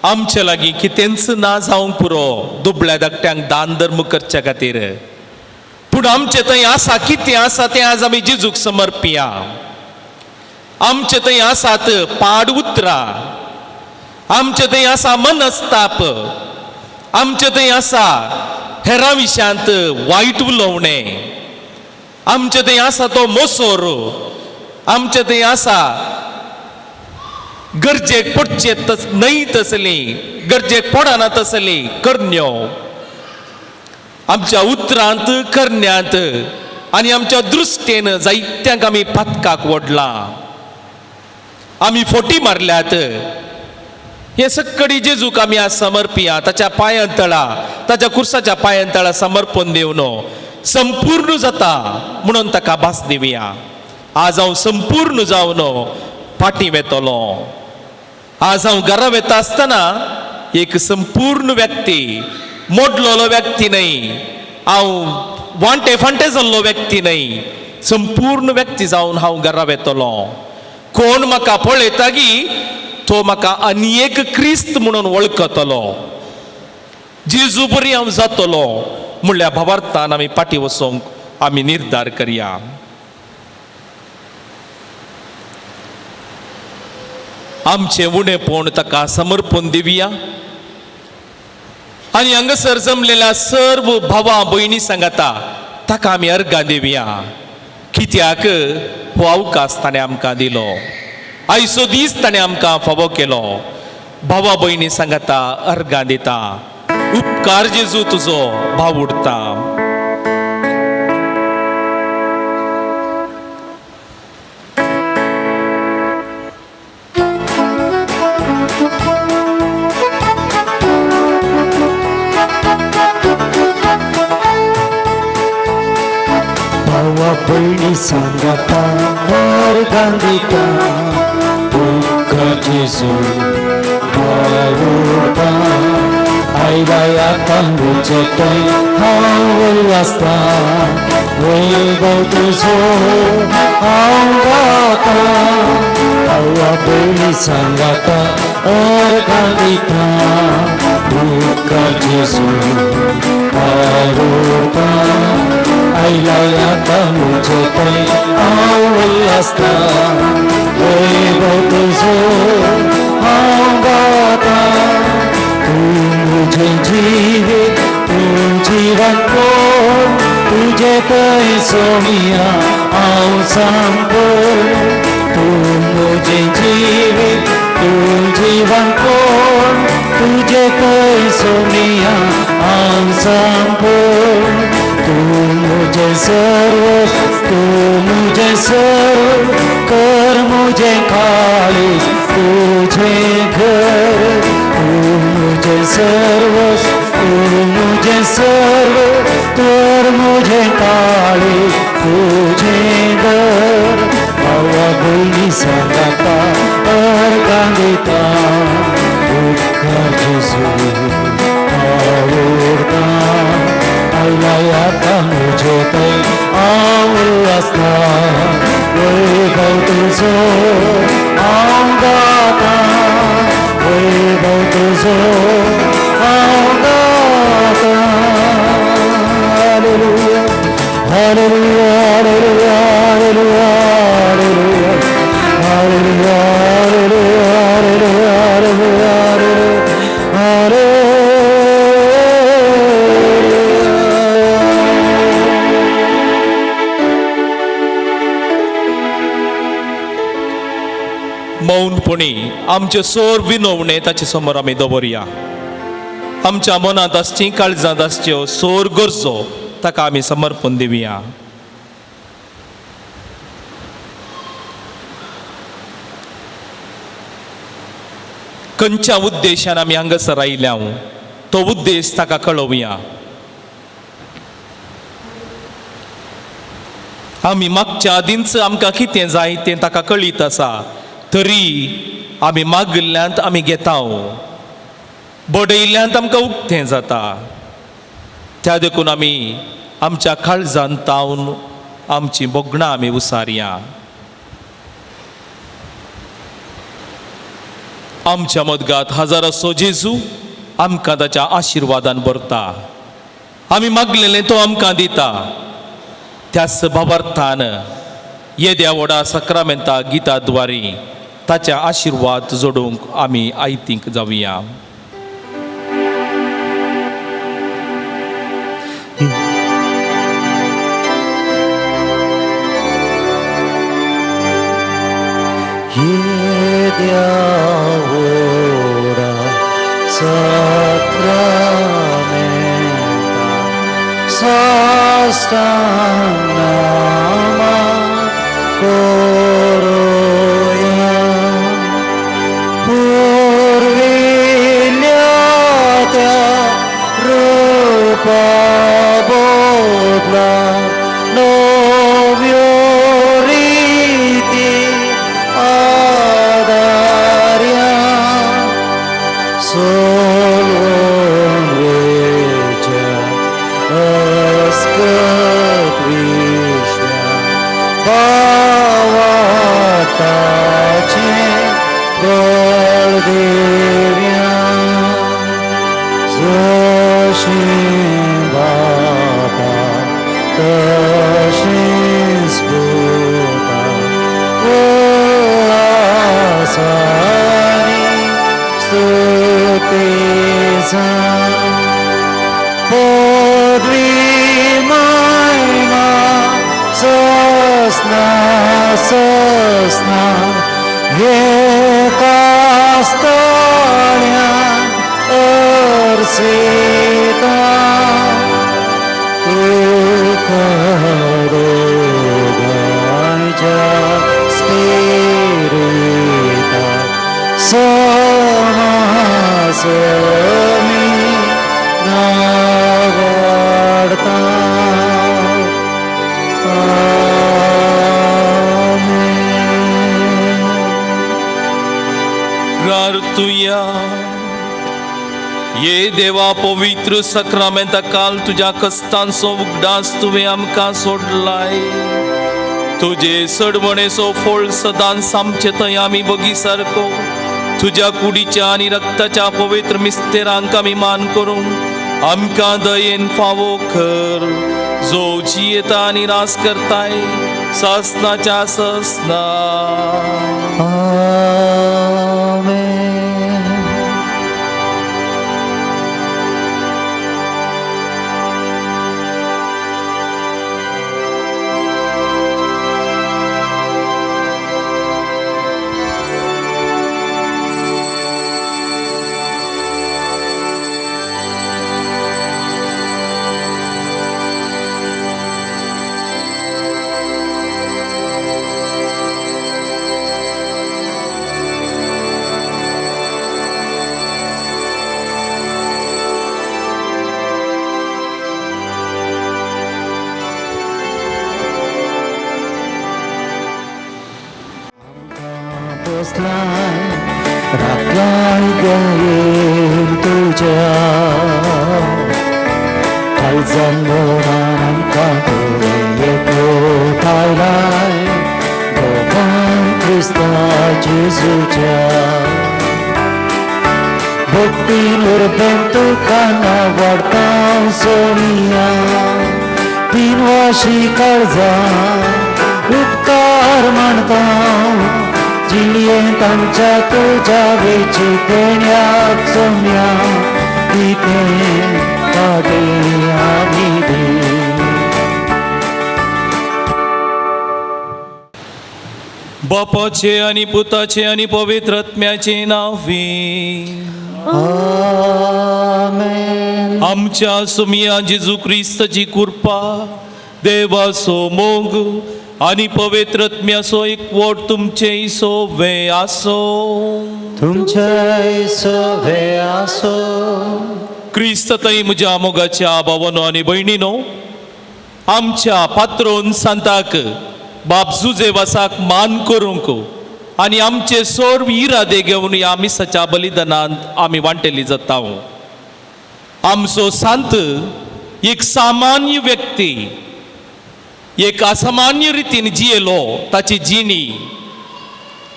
आमचे लागीं कितेंच ना जावंक पुरो दुबळ्या धाकट्यांक दान धर्म करच्या खातीर, पूण आमचे थंय आसा कितें आसा तें आज आमी जेजूक समर्पिया. आमचे थंय आसात पाड उतरां, आमचे थंय आसा मनस्ताप, आमचे थंय आसा हेरां विशयांत वायट उलोवणें, आमचे थंय आसा तो मोसोर, आमचे थंय आसा गरजेक पडचे न्हय तसली, गरजेक पडना तसली करण्यो, आमच्या उतरांत करण्यांत आनी आमच्या दृश्टेन जायत्यांक आमी पातकाक ओडलां, आमी फोटी मारल्यात. हे सगळी जेजूक आमी आज समर्पिया, ताच्या पांयांतळा, ताच्या कुर्साच्या पांयांतळा समर्पण दिवन संपूर्ण जाता म्हणून ताका भास दिवया. आज हांव संपूर्ण जावन फाटीं वेतलो. आज हांव घरा वेता आसतना एक संपूर्ण व्यक्ती, मोडलोलो व्यक्ती न्हय, हांव वांटे फांटे जाल्लो व्यक्ती न्हय, संपूर्ण व्यक्ती जावन हांव घरा वेतलो. कोण म्हाका पळयता की तो म्हाका आनी एक क्रिस्त म्हणून वळखतलो. जेजू बरी हांव जातलो म्हणल्या भावार्थान आमी फाटीं वचोंक आमी निर्धार करया. आमचें उणेपण ताका समर्पण दिवया आनी हांगासर जमलेल्या सर्व भावां भयणी सांगाता ताका आमी अर्गां दिवया. कित्याक हो अवकाश ताणें आमकां दिलो, आयचो दीस ताणें आमकां फावो केलो. भावा भयणी सांगाता अर्गां दिता. उपकार जेजू तुजो भाव उरता. भावा भयणी सांगाता अर्गां दिता. उपकार जेजू भाव उरता. आयला तांदूचे थंय हांव आसता. वैभव तुजो हांव गाता. भावा भयणी सांगाता अर्गां दिता. उपकार जेजू भाव उरता. आयला तांदूचे थंय हांव आसता. वैभव तुजो हांव गाता. तुझे जीवित तू जीवन कोण. तुझे थंय सोमिया हांव सांगोर. तू मुझे जीवित तू जीवन कोण. तुझे थंय सोमिया हांव सांगोर. तू मुझे सर्व तू मुझे सर्व कर. मुझे खाली तुझे घर. तू मुझे सर्व तू मुझे सर्व कर. मुझे काळी तुझे घर. भावा भयणी सांगाता अर्गां दिता. उपकार जेजू भाव उरता. आयला मुझे थंय हांव आसता. वैभव तुजो हांव गाता. वैभव तुजो हांव गाता. हालेलुया हालेलुया हालेलुया हालेलुया हालेलुया हालेलुया हालेलुया हालेलुया हालेलुया. मौन पवित्रपणी आमचे सोर विनवणे ताचे समोर आमी दवरया. आमच्या मनांत आसची काळजांत आसच्यो सोर गरजो ताका आमी समर्पण दिवया. खंयच्या उद्देशान आमी हांगासर आयल्या तो उद्देश ताका कळोवया. आमी मागच्या आदींच आमकां कितें जाय तें ताका कळीत आसा, तरी आमी मागिल्ल्यांत आमी घेता, बडयल्ल्यांत आमकां उक्तें जाता. त्या देखून आमी आमच्या काळजांत तावन आमची बोगणां आमी उसारया. आमच्या मदगांत हजार असो जेजू आमकां ताच्या आशिर्वादान भरता. आमी मागलेलें तो आमकां दिता. त्याच भावार्थान येद्या व्हडा सक्रामेंता गिता द्वारे ताच्या आशिर्वाद जोडूंक आमी आयतींक जावया. येद्या व्हडा सक्रामेंता साष्टांगामा करोया. पुर्विल्ल्या त्या रूपा बदला नव्यो रीती आदार्या. सोलवून वेच्या अस्कत विश्व्या भावाताचे बळ देव्या. जशी बापा तशीच भूता उल्हासानी स्तुतीचा. पदवी महिमा ससना ससना एका स्थळ्यान अर्सिता. तुका दोगांच्या स्पिरिता समासमी नावाडता. प्रार्थुया. ये देवा पवित्र सक्रामेंता काल तुझ्या कस्तांचो उगडास तुवें आमकां सोडलाय. तुजे सडवणेचो फळ सदांच आमचे थंय आमी बगी सारको तुझ्या कुडीच्या आनी रक्ताच्या पवित्र मिस्तेरांक आमी मान करून आमकां दयेन फावो कर, जो जियेता आनी रास करताय ससनाच्या ससना. बसलाय राखलाय गयेन तुझ्या. काळजान मोडान आमकां येतो थायलाय भगवान क्रिस्ता जेजूच्या. भक्ती उर्बेन तुका नावाडता सोनिया. बिनवाशी काळजां उपकार मानता. जियेंत आमच्या तुझ्या वेची देण्याक सोम्या. कितें काडे आमी दे. बापाचे आणि पुताचे आणि पवित्र आत्म्याचे नावे आमेन. आमच्या सुमिया जेजू ख्रिस्ताची कृपा देवाचो मोग आणि पवित्र आत्म्याचो एकवट तुमचे सोवे आसो. तुमचे सभे आसो. क्रिस्तताई म्हज्या मोगाच्या भावानो आनी भयणीनो, आमच्या पात्रोन सांताक बाब जुजेवासाक मान करूंक आनी आमचे सर्व इरादे घेवन ह्या मिसाच्या बलिदानांत आमी वांटेली जाता. आमचो सांत एक सामान्य व्यक्ती एक असामान्य रितीन जियेलो. ताची जिणी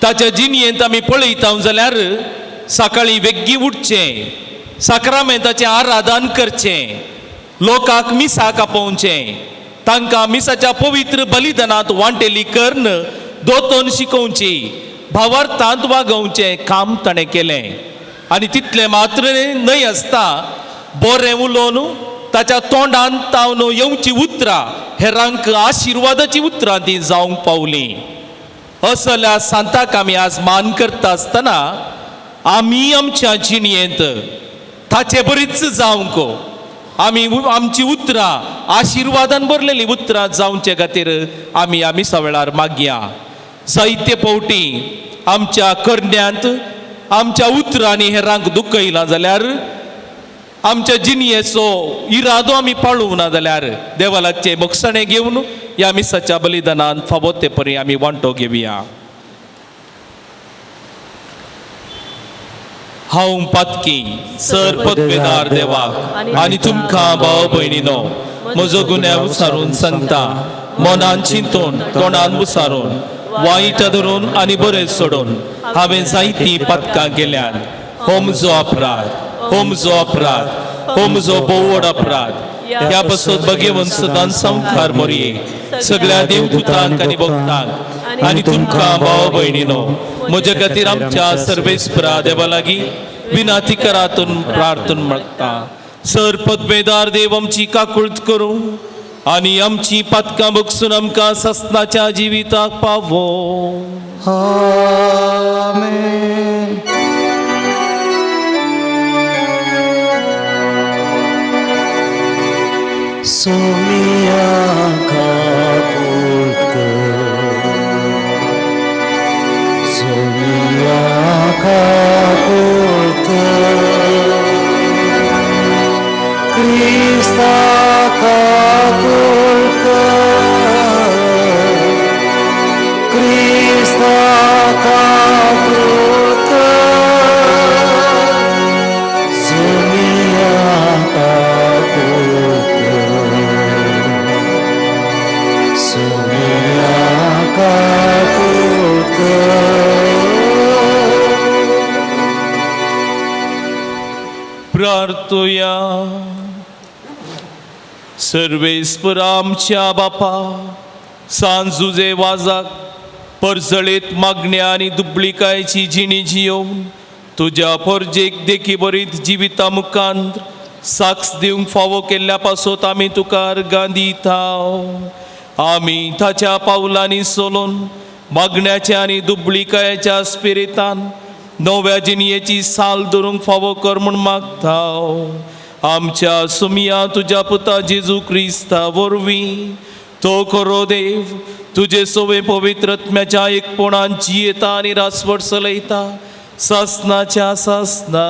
ताच्या जिणयेंत आमी पळयता जाल्यार सकाळीं वेग्गी उठचें, साक्रामेंताचें आराधन करचें, लोकांक मिसाक आपोवचें, तांकां मिसाच्या पवित्र बलिदानांत वांटेली कर्ण दोतोन शिकोवची, भावार्थांत वागोवचें काम ताणें केलें. आनी तितलें मात्र न्हय आसता, बरें उलोवन ताच्या तोंडांत तावन येवची उतरां हेरांक आशिर्वादाची उतरां ती जावंक पावलीं. असल्या सांताक आमी आज मान करता आसतना आमी आमच्या जिणयेंत ताचे बरीच जावंक आमी आमची उतरां आशिर्वादान भरलेली उतरां जावचे खातीर आमी आमिसा वेळार मागया. जायते फावटी आमच्या करण्यांत आमच्या उतरांनी हेरांक दुखयलां जाल्यार आमच्या जिणयेचो इरादो आमी पाळूंक ना जाल्यार देवालाचे मोक्षणे घेवन ह्या मिसाच्या बलिदानांत फावो ते परी आमी वांटो घेवया. हांव पातकी सर पदवेदार देवाक आनी तुमकां भाव भयणीनो म्हजो गुन्यांव विचारून सांगता. मनान चिंतून तोंडान विचारून वायट धरून आनी बरें सोडून हांवें जायतीं पातकां केल्यात. हो म्हजो अपराध, हो म्हजो अपराध, हो म्हजो भोव व्हड अपराध. ह्या पासून भगवंत सदांच संवकार मोरये सगळ्या देवदूतांक आनी भक्तांक आनी तुमकां भाव भयणीनो म्हजे खातीर आमच्या सर्वेस्परा देवा लागीं विनाती करातून प्रार्थना मागता. सर पदवेदार देव आमची काकुळट करूं आनी आमची पातकां बगसून आमकां ससनाच्या जिविताक पावो. आमेन. सोमिया काकुळट कर, सोमिया काकुळट कर, क्रिस्ता काकुळट कर, क्रिस्ता काकुळट कर, सोमिया काकुळट कर, सोमिया काकुळट कर. प्रार्थुया. सर्वेस्परा आमच्या बापा, सांजुजे वाजाक परसळेत मागण्या आनी दुबळीकायची जिणी जियोवन तुज्या परजेक देखी बरीत जिविता मुखांत साक्ष दिवंक फावो केल्ल्या पासत आमी तुका अर्गां दिता. आमी ताच्या पावलांनी चलून मागण्याच्या आनी दुबळीकायेच्या स्पिरितान नव्या जिणयेची साल धरूंक फावो कर म्हूण मागता. आमच्या सुमिया तुज्या पुता जेजू क्रिस्ता वरवीं तो खरो देव तुजे सोवे पवित्र आत्म्याच्या एकपणान जियेता आनी रासवट चलयता सासनाच्या सासना.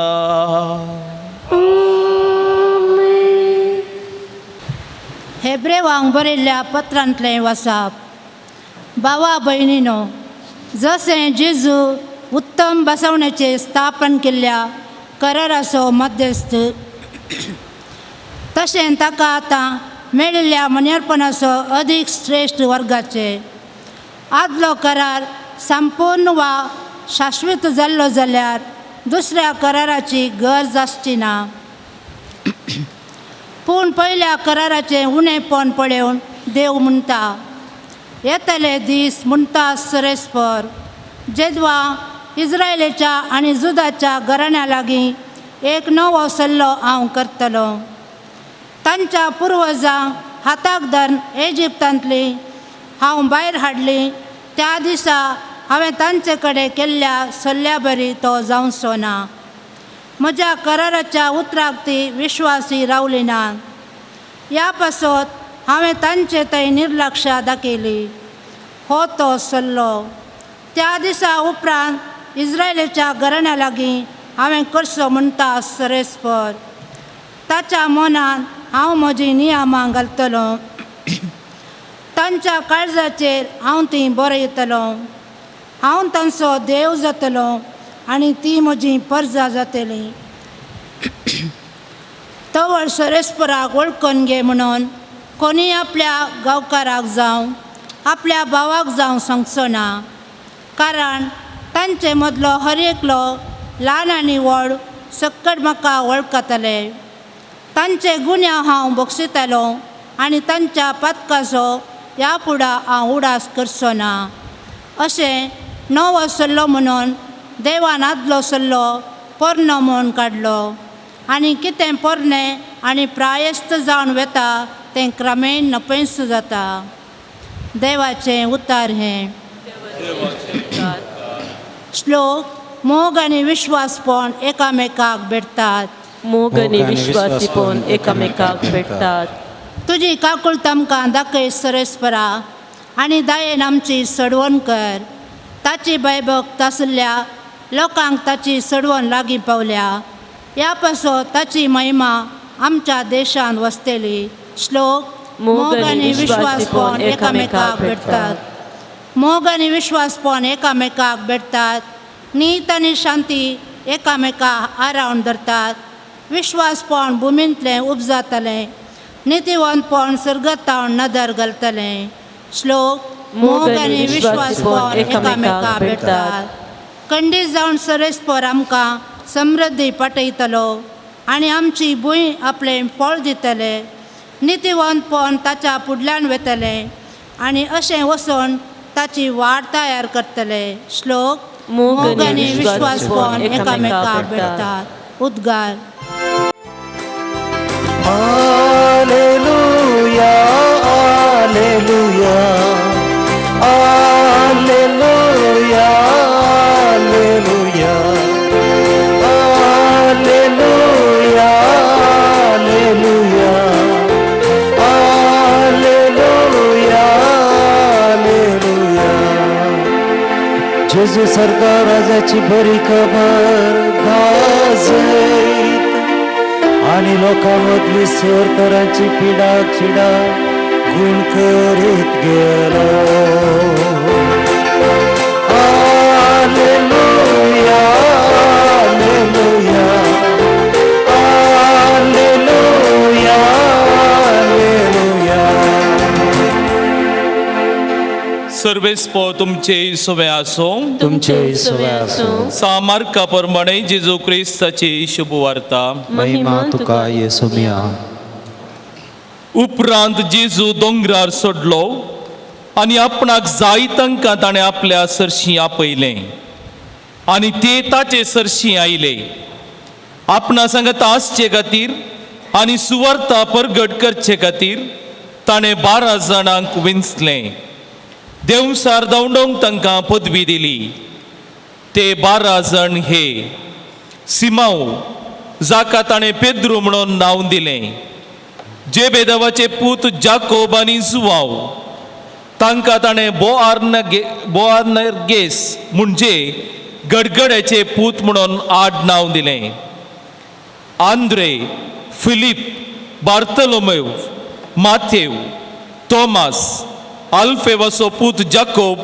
हेब्रेवांक बरयल्ल्या पत्रांतलें वाचप. भावा भयणीनो, जशें जेजू उत्तम बसवणेचें स्थापन केल्ल्या कराराचो मध्यस्थ, तशें ताका आतां मेळिल्ल्या मनेरपणाचो अदीक श्रेश्ठ वर्गाचे आदलो करार संपूर्ण वा शाश्वत जाल्लो जाल्यार दुसऱ्या कराराची गरज आसची ना. पूण पयल्या कराराचें उणेंपण पळोवन देव म्हणटा, येतले दीस म्हणटा सरेस्पर जेदवा इस्रायलेच्या आनी जुदाच्या घराण्या लागीं एक नवो सल्लो हांव करतलो. तांच्या पुर्वजांक हाताक धरून इजिप्तांतली हांव भायर हाडली त्या दिसा हांवें तांचे कडेन केल्ल्या सल्ल्या बरी तो जावचो ना. म्हज्या कराराच्या उतराक ती विश्वासी रावली ना. ह्या पासत हांवें तांचे थंय निर्लक्ष्य दाखयली. हो तो सल्लो. त्या दिसा उपरांत इस्रायेलीच्या घराण्या लागीं हांवें करचो म्हणटा सरेस्पर. ताच्या मनान हांव म्हजी नियमां घालतलो. तांच्या काळजाचेर हांव ती बरयतलो. हांव तांचो देव जातलो आनी ती म्हजी परजा जातली. तवळ सरेस्पराक वळखून घे म्हणून कोणी आपल्या गांवकाराक जावं आपल्या भावाक जावं सांगचो ना. कारण तांचे मदलो हर एकलो ल्हान आनी व्हड सक्कड म्हाका वळखतले. तांचे गुन्यांव हांव बक्षितलो आनी तांच्या पातकाचो ह्या फुडां हांव उडास करचो ना. अशें नवो सल्लो म्हणून देवान आदलो सल्लो पोरनो म्हूण काडलो. आनी कितें पोरनें आनी प्रायस्त जावन वेता तें क्रमेण नपयस जाता. देवाचें उतार हें. श्लोक. मोग आनी विश्वासपण एकामेकाक भेटतात. मोग आनी विश्वासीपण एकामेकाक भेटतात. तुजी काकूळट आमकां दाखय सरेस्परा आनी दायेन आमची सडवण कर. ताची भयभक्त आशिल्ल्या लोकांक ताची सडवण लागीं पावल्या. ह्या पासत ताची महिमा आमच्या देशांत वसतली. श्लोक. मोग आनी विश्वासपण एकामेकाक भेटतात. मोग आनी विश्वासपण एकामेकाक भेटतात. नीत आनी शांती एकामेकाक आरावन धरतात. विश्वासपण भुमींतलें उपजातलें. नितीवंतपण सर्गतावन नदर घालतलें. श्लोक. मोग आनी विश्वासपण एकामेकाक भेटतात. खंडीत जावन सरेस्पर आमकां समृद्धी पाठयतलो आनी आमची भूंय आपलें फळ दितले. नितीवंतपण ताच्या फुडल्यान वेतलें आनी अशें वचून ताची वाड तयार करतले. श्लोक. मोग आनी विश्वासपण एकामेकाक भेटतात. उद्गार. Alleluia, Alleluia, Alleluia, Alleluia, Alleluia, Alleluia, Alleluia, Alleluia. जेजू सारका राजाची बरी खबर गाजयत आणि लोकांमधली सर तरांची पिडा चिडा गुण करीत गेलो. Alleluia, Alleluia, Alleluia, Alleluia. सर्वेस्प तुमचे सोवे आसो. तुमचे सोवे आसूं. सामार्का प्रमाणे जेजू क्रिस्ताची शुभ वार्ता. महिमा तुका येसुमिया. उपरांत जेजू दोंगरार सोडलो आनी आपणाक जाय तांकां ताणें आपल्या सरशी आपयलें आनी ते ताचे सरशी आयले. आपणा सांगता आसचे खातीर आनी सुवार्ता परगट करचे खातीर ताणें 12 जाणांक विंचलें. देवसार धांवडोवंक तांकां पदवी दिली. ते 12 जण हे. सिमांव जाका ताणें पेद्रू म्हणून नांव दिलें. जेबेदावाचे पूत जाकोब आनी जुवांव तांकां ताणें बोआनेर्गेस म्हणजे गडगड्याचे पूत म्हणून आडनांव दिलें. आंद्रे, फिलीप, बार्तलोमेव, माथेव, तोमास, आल्फेवाचो पूत जाकोब,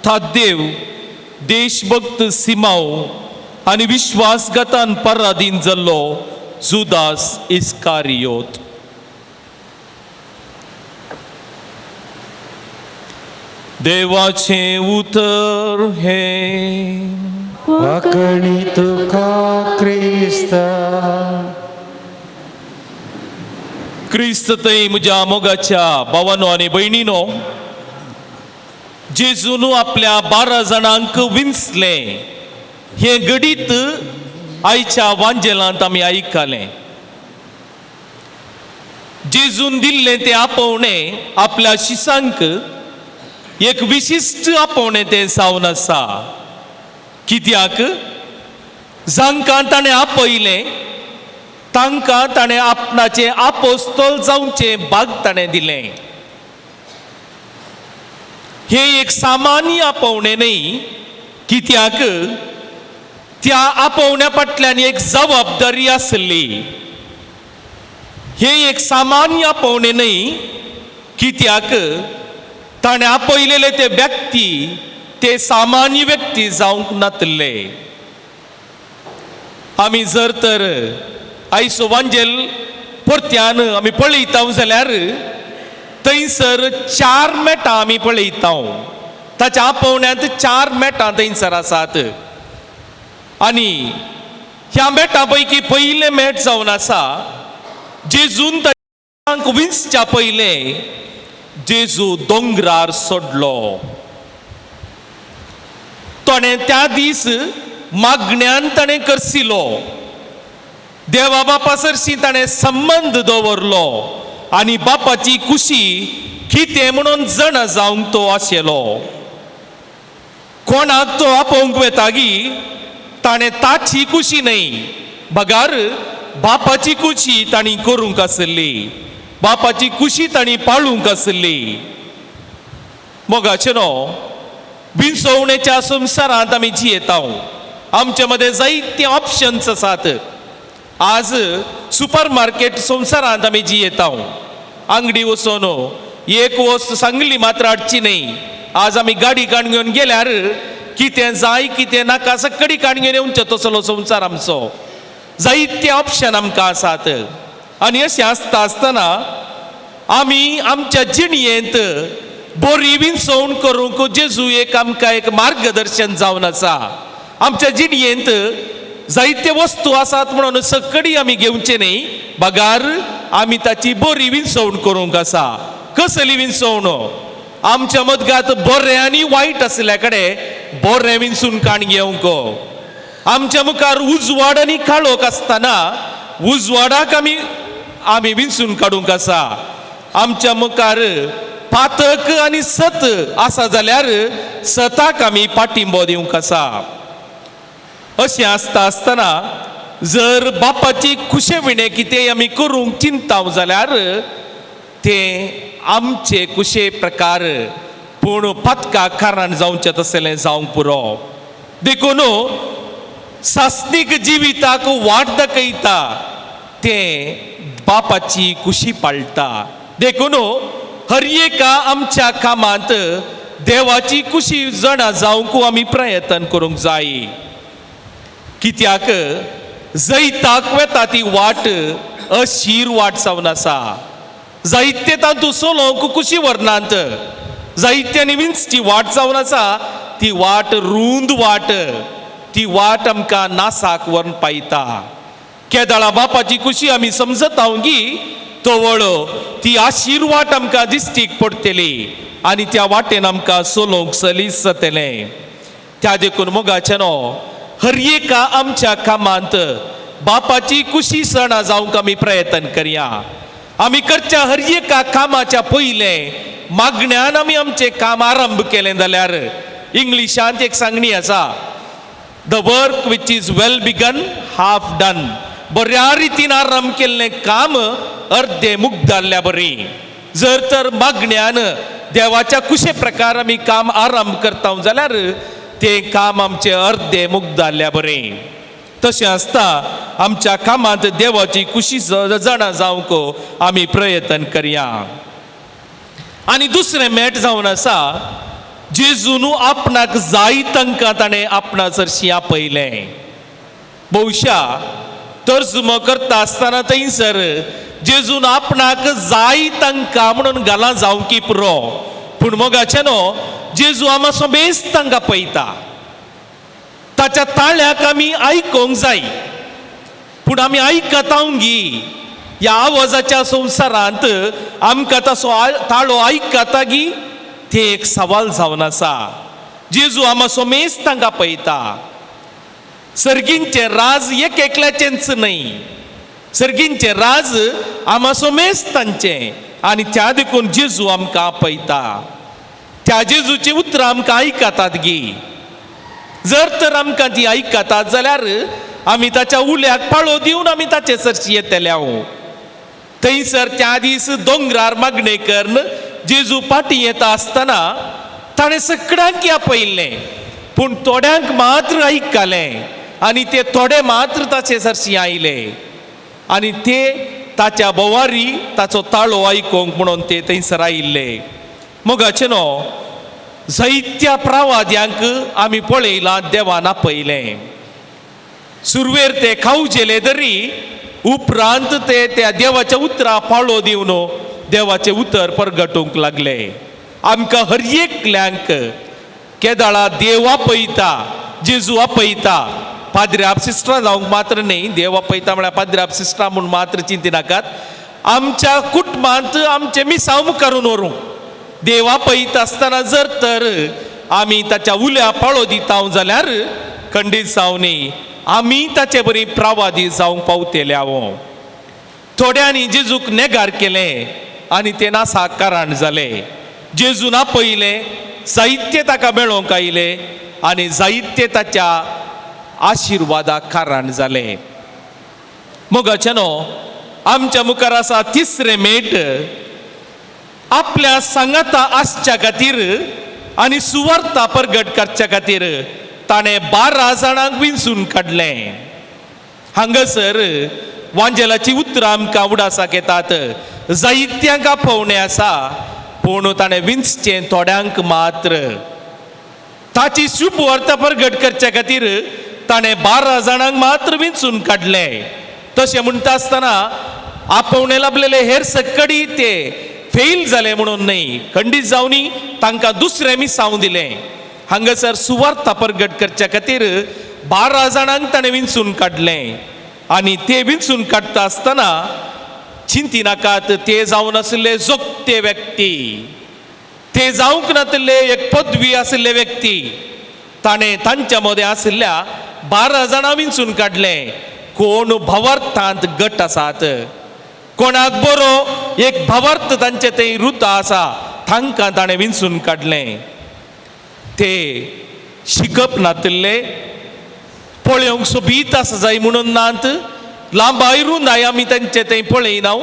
थाद्देव, देशभक्त सिमांव आनी विश्वासघातान पराधीन जाल्लो जुदास इस्कारियोत. देवाचें उतर हे. वाकणी तुका क्रिस्ता. क्रिस्त थंय म्हज्या मोगाच्या भावांनो आनी भयणीनो, जेजून आपल्या 12 जाणांक विंचलें हें घडीत आयच्या वांजेलांत आमी आयकलें. जेजून दिल्लें तें आपोवणें आपल्या शिसांक एक विशिश्ट आपोवणें तें जावन आसा. कित्याक जांकां ताणें आपयलें तांकां ताणें आपणाचें आपोस्तोल जावचें भाग ताणें दिलें. हे एक सामान्य आपोवणें न्ही, कित्याक त्या आपोवण्या फाटल्यान एक जबाबदारी आसली. हे एक सामान्य आपोवणें न्ही, कित्याक ताणें आपयलेले ते व्यक्ती ते सामान्य व्यक्ती जावंक नातले. आमी जर तर आयचो वांजेल परत्यान आमी पळयता जाल्यार थंयसर 4 मेटां आमी पळयता. ताच्या आपोवण्यांत 4 मेटां थंयसर आसात. आनी ह्या मेटां पैकी पयलें मेट जावन आसा जेजून तांकां विंचच्या पयलें जेजू दोंगरार सोडलो. ताणें त्या दीस मागण्यांत ताणें करसिलो. देवा बापा सरशी ताणें संबंद दवरलो आनी बापाची खुशी कितें म्हणून जाणा जावंक तो आशिल्लो. कोणाक तो आपोवंक वेतागी ताणें ताची खुशी न्ही, बगार बापाची खुशी ताणी करूंक आसली. बापाची खुशी ताणी पाळूंक आसली. मोगाचें न्हू, विंचोवणेच्या संवसारांत आमी जियेता. आमचे मदें जायते ऑप्शन्स आसात. आज सुपर मार्केट संवसारांत आमी जियेता. अंगडी वचून एक वस्त सांगली मात्र हाडची न्ही. आज आमी गाडी काडून घेवन गेल्यार कितें जाय कितें नाका सगळी काडून घेवन येवचें तसलो संवसार आमचो. जायते ऑप्शन आमकां आसात. आनी अशें आसता आसतना आमी आमच्या जिणयेंत बरी विंचोवण करूंक जेजू एक आमकां एक मार्गदर्शन जावन आसा. आमच्या जिणयेंत जायते वस्तू आसात म्हणून सगळी आमी घेवचे न्ही, बगार आमी ताची बरी विंचोवण करूंक आसा. कसली विंचोवण? आमच्या मदगांत बरें आनी वायट आसल्या कडेन बरें विंचून काण घेवंक. आमच्या मुखार उजवाड आनी काळोख आसतना उजवाडाक आमी विंचून काडूंक आसा. आमच्या मुखार पातक आनी सत आसा जाल्यार सताक आमी पाठिंबो दिवंक आसा. अशें आसता आसतना जर बापाची खुशेविणें कितें आमी करूंक चिंताव जाल्यार तें आमचे कुशे प्रकार पूण पथकाक कारण जावचें तसलें जावंक पुरो. देखून सासनीक जिविताक वाट दाखयता तें बापाची खुशी पाळटा. देखून हर एका आमच्या कामांत देवाची खुशी जाणा जावंक आमी प्रयत्न करूंक जाय. कित्याक जैताक वेता ती वाट अशीर वाट जावन आसा. जायते तातूंत सोलोवंक खुशी वर्णांत जायत्यांनी विंचची वाट जावन आसा. ती वाट रुंद वाट, ती वाट आमकां नासाक व्हरून पायता. केदाळा बापाची खुशी आमी समजता की तवळ ती आशीर वाट आमकां दिश्टीक पडटली आनी त्या वाटेन आमकां सोलोवंक सलीस जातलें. त्या देखून मोगाचें न्हू, हर एका आमच्या कामांत बापाची खुशी सणा जावंक आमी प्रयत्न करया. आमी करच्या हर एका कामाच्या पयलें मागण्यान आमी आमचें काम आरंभ केलें जाल्यार इंग्लिशांत एक सांगणी आसा, the work which is well begun half done. बऱ्या रितीन आरंभ केल्लें काम अर्दे मुक्त जाल्ल्या बरी. जर तर मागण्यान देवाच्या कुशे प्रकार आमी काम आरंभ करता जाल्यार तें काम आमचें अर्दे मुक्त जाल्ल्या बरें. तशें आसता आमच्या कामांत देवाची खुशी जाणा जावंक आमी प्रयत्न करया. आनी दुसरें मेट जावन आसा जेजून आपणाक जाय तांकां ताणें आपणाचरशी आपयलें. भोवशा तर्जुमो करता आसतना थंयसर जेजून आपणाक जाय तांकां म्हणून घालां जावंकी पुरो. पूण मोगाचें न्हू, जेजू आमाचो बेस तांकां पळयता. ताच्या ताळ्याक आमी आयकोंक जाय. पूण आमी आयकता गी ह्या आवाजाच्या संवसारांत आमकां तसो ताळो आयकता गी तें एक सवाल जावन आसा. जेजू आमाचो मेस तांकां पळयता. सर्गींचें राज एक एकल्याचेंच न्ही, सर्गींचें राज आमाचो मेस तांचें आनी त्या देखून जेजू आमकां आपयता. त्या जेजूची उतरां आमकां आयकतात गी. जर तर आमकां ती आयकतात जाल्यार आमी ताच्या उल्याक पाळो दिवन आमी ताचे सरशी येतले हांव. थंयसर त्या दीस दोंगरार मागणे करून जेजू फाटी येता आसतना ताणें सगळ्यांक आपयल्लें, पूण थोड्यांक मात्र आयकलें आनी ते थोडे मात्र ताचे सरशी आयले आनी ते ताच्या बोवारी ताचो ताळो आयकोंक म्हणून ते थंयसर आयिल्ले. मोगाचे न्हू, जायत्या प्रवाद्यांक आमी पळयलां देवान आपयलें. सुरवेर ते खावचेले तरी उपरांत ते त्या देवाच्या उतरां पाळो दिवन देवाचे उतर परगटूंक लागले. आमकां हर एकल्यांक केदाळा देव आपयता, जेजू आपयता. पाद्र्या सिस्टरां जावंक मात्र न्ही, देव आपयता म्हळ्यार पाद्र्या सिस्टरां म्हूण मात्र चिंती नाकात. आमच्या कुटुंबांत आमचे मिसांव मुखारून व्हरूंक देव आपयता आसतना जर तर आमी ताच्या उल्या पाळो दिता जाल्यार खंडीत जावनी आमी ताचे बरी प्रवादी जावंक पावतले हांव. थोड्यांनी जेजूक नेगार केलें आनी ते नासाक कारण जालें. जेजून आपयलें, जायते ताका मेळोंक आयले आनी जायते ताच्या आशिर्वादाक कारण जालें. मोगाचे न्हू, आमच्या मुखार आसा तिसरें मेट. आपल्या सांगाता आसच्या खातीर आनी सुवार्ता परगट करच्या खातीर ताणें 12 जाणांक विंचून काडलें. हांगासर वांजेलाची उतरां आमकां उडासाक येतात. जायत्यांक आपोवणें आसा, पूण ताणें विंचचें थोड्यांक मात्र. ताची शुभ वार्ता परगट करच्या खातीर ताणें 12 जाणांक मात्र विंचून काडलें. तशें म्हणटा आसतना आपोवणें लाभलेले हेर सकडी ते फेल जाले म्हणून न्ही, खंडीत जावनी तांकां दुसरें मिसांव दिलें. हांगासर सुवार्ता परगट करच्या खातीर 12 जाणांक ताणें विंचून काडलें आनी ते विंचून काडटा आसतना चिंती नाकात, ते जावन आशिल्ले जोगते व्यक्ती, ते जावंक नाशिल्ले एक पदवी आशिल्ले व्यक्ती. ताणें तांच्या मदें आशिल्ल्या 12 जाणां विंचून काडलें. कोण भवार्थांत गट आसात, कोणाक बरो एक भवार्थ तांचे थंय रुता आसा, तांकां ताणें विंचून काडलें. ते शिकप नातिल्ले, पळोवंक सोबीत आसा जाय म्हणून नात, लांबायरून आय आमी तांचे थंय पळयना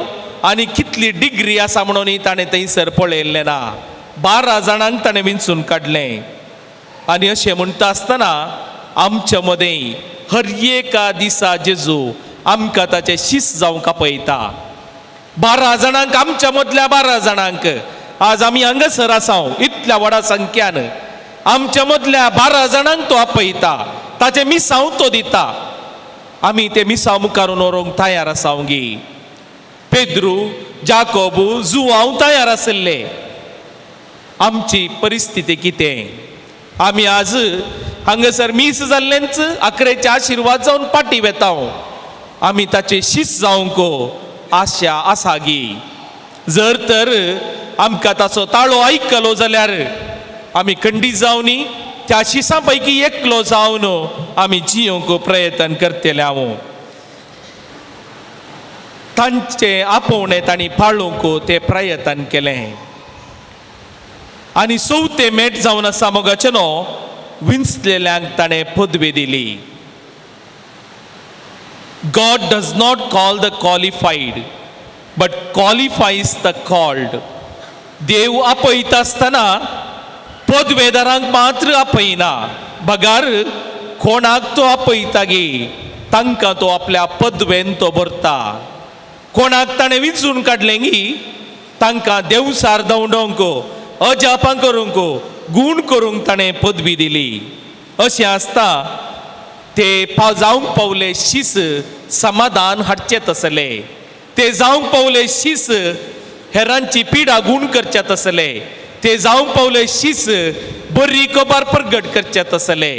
आनी कितली डिग्री आसा म्हणून ताणें थंयसर पळयल्लें ना. 12 जाणांक ताणें विंचून काडलें. आनी अशें म्हणटा आसतना आमच्या मदें हर एका दिसा जेजू आमकां ताचे शिस जावंक आपयता. 12 जाणांक, आमच्या मदल्या 12 जाणांक आज आमी हांगासर आसा इतल्या व्हडा संख्यान, आमच्या मदल्या 12 जाणांक तो आपयता, ताचे मिसांव तो दिता. आमी ते मिसांव मुखारून व्हरूंक तयार आसा गी. पेद्रू, जाकोबू, जुवांव तयार आशिल्ले. आमची परिस्थिती कितें? आमी आज हांगासर मीस जाल्लेंच 11चे आशिर्वाद जावन पाटी वेता. आमी ताचे शिस जावंक आशा आसा गी. जर तर आमकां ताचो ताळो आयकलो जाल्यार आमी खंडीत जावनी त्या शिसां पैकी एकलो जावन आमी जियोंक प्रयत्न करतले. हांव तांचे आपोवणें तांणी पाळूंक ते प्रयत्न केलें. आनी 4थे मेट जावन आसा मोगाचे न्हू, विंचलेल्यांक ताणें पदवी दिली. God does not call the qualified, but qualifies the called. देव आपयता आसतना पदवेदारांक मात्र आपयना, बगार कोणाक तो आपयता गे तांकां तो आपल्या पदवेन तो भरता. कोणाक ताणें विंचून काडलें गी तांकां देवसार दवडोवंक, अजापां करूंक, गूण करूंक ताणें पदवी दिली. अशें आसता ते जावंक पावले शीस समाधान हाडचेत आसले. ते जावंक पावले शीस हेरांची पिडा गूण करचेत आसले. ते जावंक पावले शीस बरी खबर प्रगट करचेत आसले.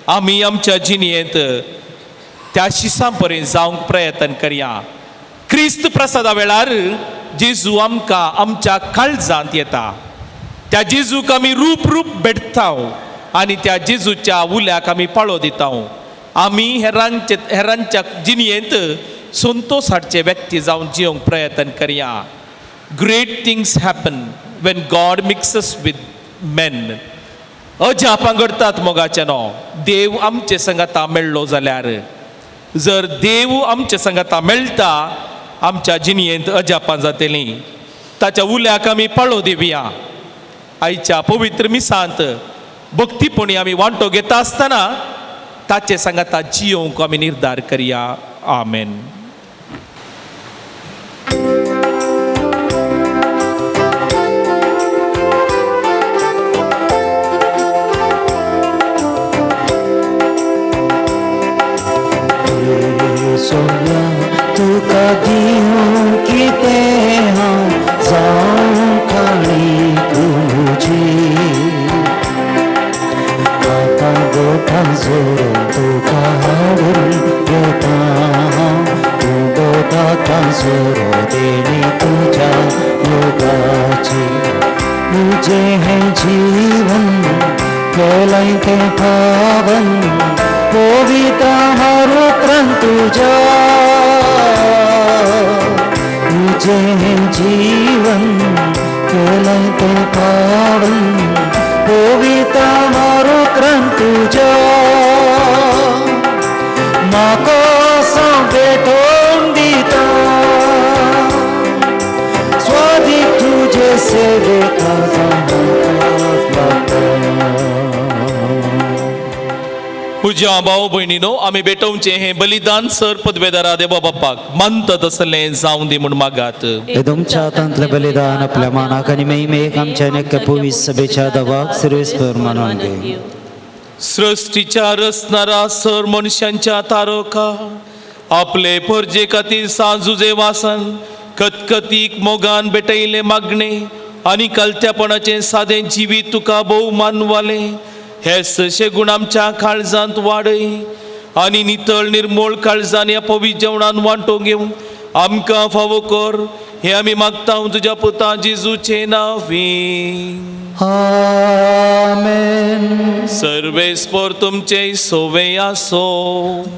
आमी आमच्या जिणेंत त्या शिसां पर्यंत जावंक प्रयत्न करया. क्रिस्त प्रसादा वेळार जेजू आमकां आमच्या काळजांत येता. त्या जेजूक आमी रूप भेटता आनी त्या जेजूच्या उल्याक आमी पाळो दिता. आमी हेरांच्या जिणेंत संतोश हाडचे व्यक्ती जावन जियोंक प्रयत्न करया. Great things happen when God mixes with main अजा पांगडतात मोगाचे नो देव आमचे संगता मेळ्ळो जाल्यार जर देव आमचे संगता मेळटा आमच्या जिणयेंत अजापां जातली ताच्या उल्याक आमी पाळो दिवया. आयच्या पवित्र मिसांत भक्तीपणी आमी वांटो घेता आसतना ताचे सांगाता जियोंक आमी निर्धार करया. आमेन. सोन्या तुका दिवं कितें हांव जावं काळी तुजी आता गोठां जोडून तुका हाडून घेता हांव तूं गोठां जोडो देणी तुज्या योगाची तुजें हें जीवन केलें तें पावन पवित्र हारुत्रान तुझ्या तुझे जीवन केलें तें पावन पवित्र हारुत्रान तुझ्या म्हाका भेटोवन दिता स्वादीक तुजे सेवेका पुज्या भाव भयणीनो आमी भेटोवचे हे बलिदान सर पदवेदारा देवा बापाक मानता तसलें जावं दी म्हूण मागात. हे तुमच्या हातांतलें बलिदान आपल्या मानाक आनी महिमेक आमच्या नेक्या पुवीस सभेच्या दवाक सर्वेस्पर मानून घे. सृष्टीच्या रचणारा सर मनशांच्या तारोका आपले परजे खातीर साजुजे वासन खतखतीक मोगान भेटयले मागणे आनी कलत्यापणाचें सादें जिवीत तुका भोव मानवाले हे सशे गुण आमच्या काळजांत वाडय आनी नितळ निर्मळ काळजान ह्या पवित्र जेवणान वांटो घेवं आमकां फावो कर हे आमी मागता तुज्या पुता जेजूचे नांवी. आमेन. सर्वेस्पर तुमचे सोवे आसो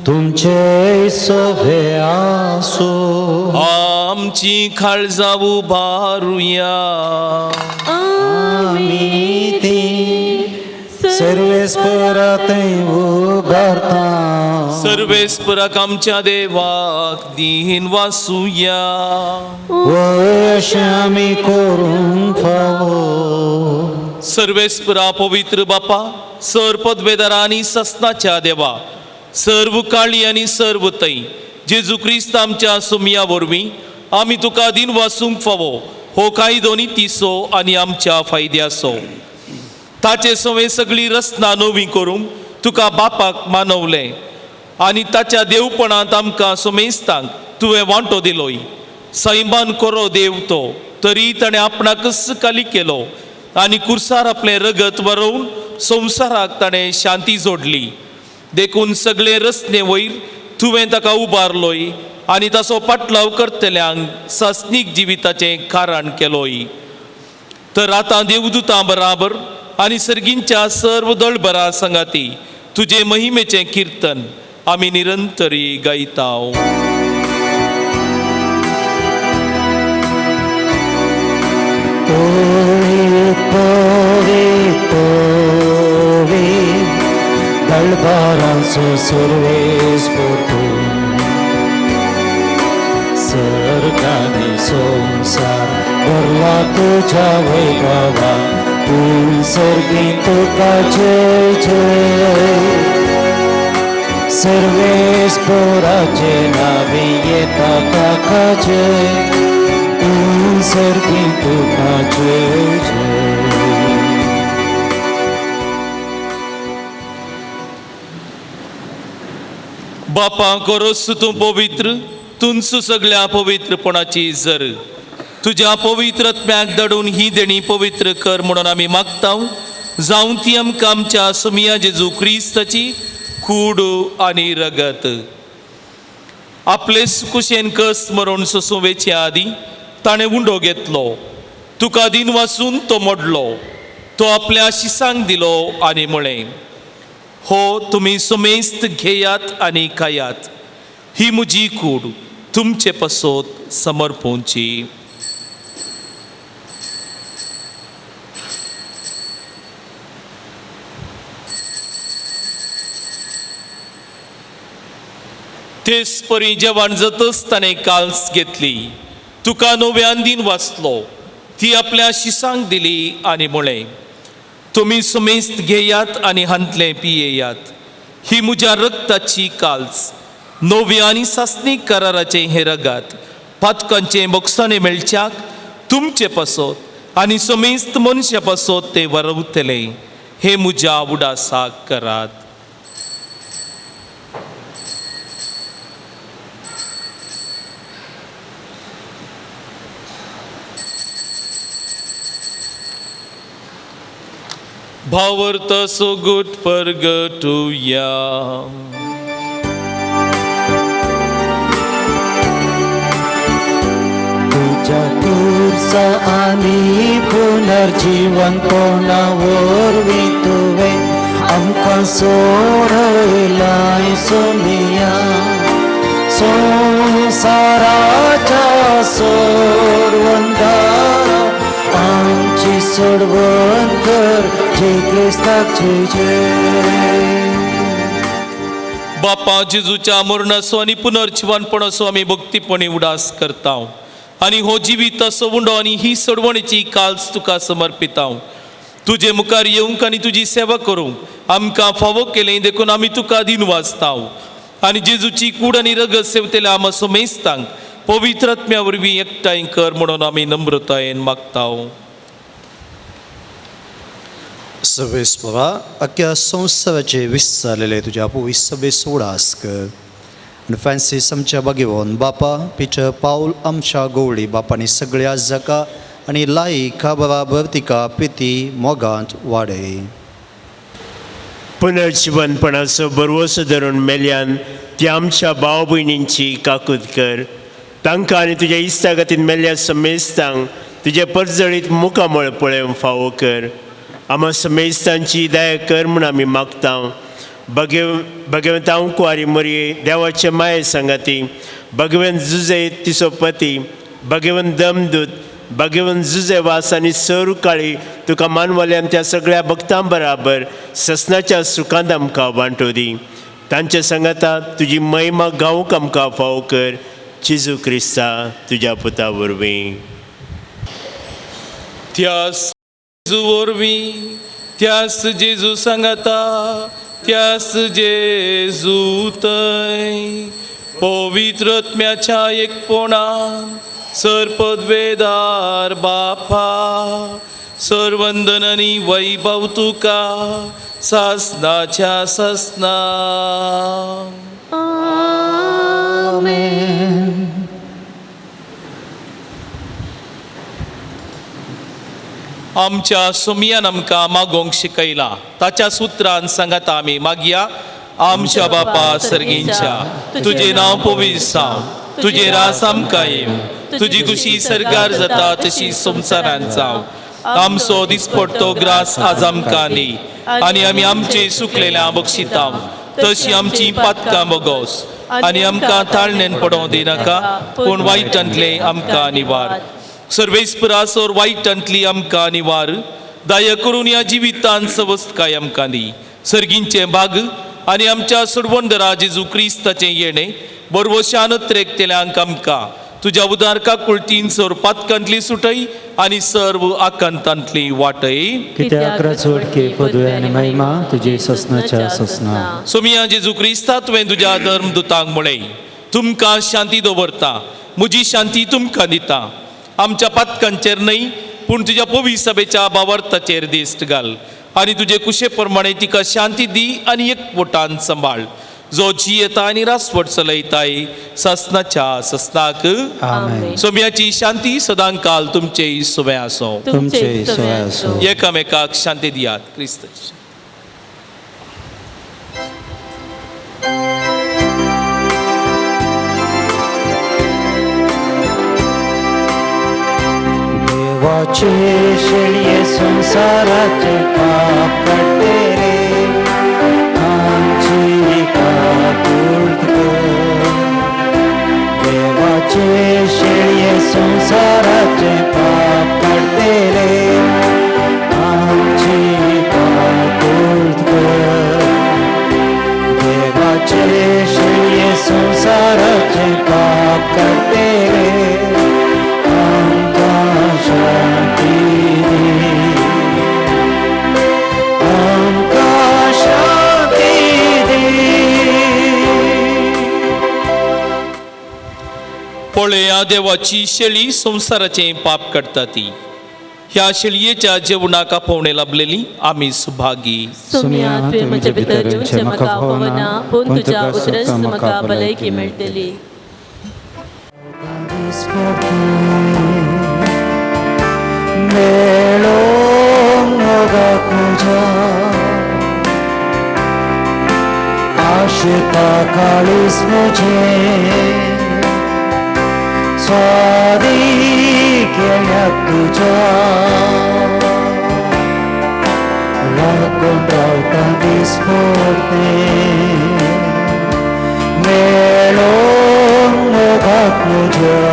तुमचे सोवे आसो आमची काळजां उबारुया. आमी ती सर्वेस्परांतय उबारता सर्वेस्पराक आमच्या देवाक दीन वासुया. अशें आमी करूंक फावो. सर्वेस्परा पवित्र बापा सर पदवेदारा आनी ससनाच्या देवा सर्व काळी आनी सर्व तै जेजू क्रिस्त आमच्या सुमया वरवीं आमी तुका दिन वासूंक फावो हो कायदो नितीसो आनी आमच्या फायद्याचो. ताचे सवे सगळी रचना नवी करूंक तुका बापाक मानवलें आनी ताच्या देवपणांत आमकां सुमेस्तांक तुवें वांटो दिलोय. सैमान करो देव तो तरी ताणें आपणाकच काली केलो आनी कुर्सार आपलें रगत वरोवन संवसाराक ताणें शांती जोडली. देखून सगळे रचने वयर तुवें ताका उबारलोय आनी ताचो पाटलाव करतल्यांक सस्नीक जिविताचें कारण केलोय. तर आतां देवदूतां बराबर आनी सर्गींच्या सर्व दळबरा संगाती तुजे महिमेचें कीर्तन आमी निरंतरी गायताव. दळबारांचो सर्वेस्पर सर्गानी संसार भरला तुझ्या वैभवा तूं सर्गी तुका जय जय. सर्वेस्पराचे नावे येता ताका जय तूं सर्गी तुका जय जय. बापा करोस तूं पवित्र तुंच सगळ्या पवित्रपणाची जर तुझ्या पवित्रत्म्याक दडून ही देणी पवित्र कर म्हणून आमी मागताव जावं ती आमकां आमच्या सुमिया जेजू क्रिस्ताची कूड आनी रगत. आपले कुशेन कस मरून सोसुवेच्या आदी ताणें उंडो घेतलो तुका दिन वाचून तो मोडलो तो आपल्या शिसांक दिलो आनी म्हळें हो तुमी सुमेस्त घेयात आनी खायात ही म्हजी कूड तुमचे पसोत समर्पोवची. तेच परी जेवण जातच ताणें काल्स घेतली, तुका नव्यान दिन वाचलो, ती आपल्या शिसांक दिली आनी म्हळें, तुमी सुमेस्त घेयात आनी हांतले पियेयात, ही म्हज्या रक्ताची काल्स, नवे आनी सासणी कराराचे हे रगात, पातकांचे मोगसाणे मेळच्याक तुमचे पासत आनी समेस्त मनशा पासत ते वरवतले, हे म्हज्या उडासाक करात. भावार्थ सोगुट परगटुया. तुझ्या कुर्सा आणि पुनर्जीवन कोणावरवी तुवे आमकां सोडयलाय सोमिया. संसाराच्या सोडवंदारा आमची सोडवण कर, जे क्रिस्ताचे जय. बापा जेजूच्या मरणाचो आनी पुनर्जीवनपणाचो आमी भक्तीपणी उडास करता आनी हो जिवीत असो उंडो आनी ही सोडवणेची काल्स तुका समर्पिता. तुजे मुखार येवंक आनी तुजी सेवा करूंक आमकां फावो केलें देखून आमी तुका दिन वाचता आनी जेजूची कूड आनी रगत सेवतेल्या आम सोमेस्तांक पवित्र आत्म्या वरवीं एकठांय कर म्हणून आमी नम्रतायेन मागता. सर्वेस्परा अख्ख्या संवसाराचे विस्तारलेले तुझ्या पवित्र सभेस उडास कर. आनी फ्रांसीस आमच्या बागेवन बापा, पिटर पाऊल आमच्या गवळी बापांनी सगळ्या जगा आनी लायका बराबर तिका प्रिती मोगांत वाडय. पुनर्जीवनपणाचो बरवसो धरून मेल्यान ती आमच्या भाव भयणींची काकूत कर. तांकां आनी तुज्या इश्टागतीन मेल्ल्या समेस्तांक तुजे परजळीत मुखामळ पळोवंक फावो कर. आमा समेस्तांची दया कर म्हूण आमी मागता. भगवंतांव कुवारी मरये देवाचे माये सांगाती, भगवंत जुजे तिचो पती, भगवंत दमदूत, भगवंत जुजे वास आनी सरू काळी तुका मानवल्यान त्या सगळ्या भक्तां बराबर ससनाच्या सुखांत आमकां वांटो दी. तांच्या सांगाता तुजी महिमा गावूंक आमकां फावो कर. जेजू क्रिस्ता तुज्या पुता वरवीं. त्यास जेजू वरवीं, त्यास जेजू सांगाता, त्यास जेजू थंय पवित्र आत्म्याच्या एकपणान सरपदवेदार बापा, सर्वंदन आनी वैभव तुका सासनाच्या ससना. आमच्या सुमियान आमकां मागोंक शिकयला, ताच्या सुत्रान सांगाता आमी मागया. आमच्या बापा सर्गींच्या, तुजें नांव पवित्र जावं, तुजें रास आमकां येवं, तुजी कुशी सरकार जाता तशी संवसारांत जावं. आमचो दिसपडटो ग्रास आज आमकां दी आनी आमी आमचे सुकलेल्या बक्षिता तशी आमची पातकां मोगोस आनी आमकां ताळणेन पडोवं दिनाका, पूण वायटांतले आमकां निवार. सर्वेस्परासोर वायटांतली आमकां निवार. दया करून ह्या जिवितांत सवस्तकाय आमकां दी. सर्गींचे भाग आनी आमच्या सोडवणदरा जेजू क्रिस्ताचें येणें बरवशान त्रेकतेल्यांक आमकां तुज्या उदारका कुळतीन सर पातकांतली सुटय आनी सर्व आकांतांतली वाटय. कित्याक राजवडके पदवे आनी महिमा तुजे ससनाच्या ससना. सोमिया जेजू क्रिस्ता तुवें तुज्या धर्मदुतांक म्हळें, तुमकां शांती दवरता, म्हजी शांती तुमकां दिता. आमच्या पातकांचेर न्हय पूण तुज्या पवित्र सभेच्या भावार्थाचेर दिश्ट घाल आनी तुजे कुशे प्रमाणे तिका शांती दी आनी एकवटान सांबाळ, जो जियेता आनी रासवट चलयताय ससनाच्या ससनाक. सोम्याची शांती सदां काल तुमचे सुबे आसो. तुमचे सोय आसो. एकामेकाक शांती दियात. क्रिस्ताची देवाचे शेळये संसाराचे पाप काढते रे, आमची काकूट कर. देवाचे शेळये संसाराचे पाप काढते रे, आमची काकूट कर. देवाचे शेळये संसार पळया देवाची शेळी संसाराचे पाप काडटा ती. ह्या शेळयेच्या जेवणाक आपोवणे लाभलेली आमी सुभागी. सुम्या तुवें म्हजे भितर जेवचें म्हाका आपोवना, पूण तुज्या उदरस म्हाका भलायकी मेळटली. मेळोंक मोगाक म्हज्या आशेता काळीस म्हजें स्वादी केल्याक तुज्या लागून रावता दिसपरते मेळोंक मोगाक म्हज्या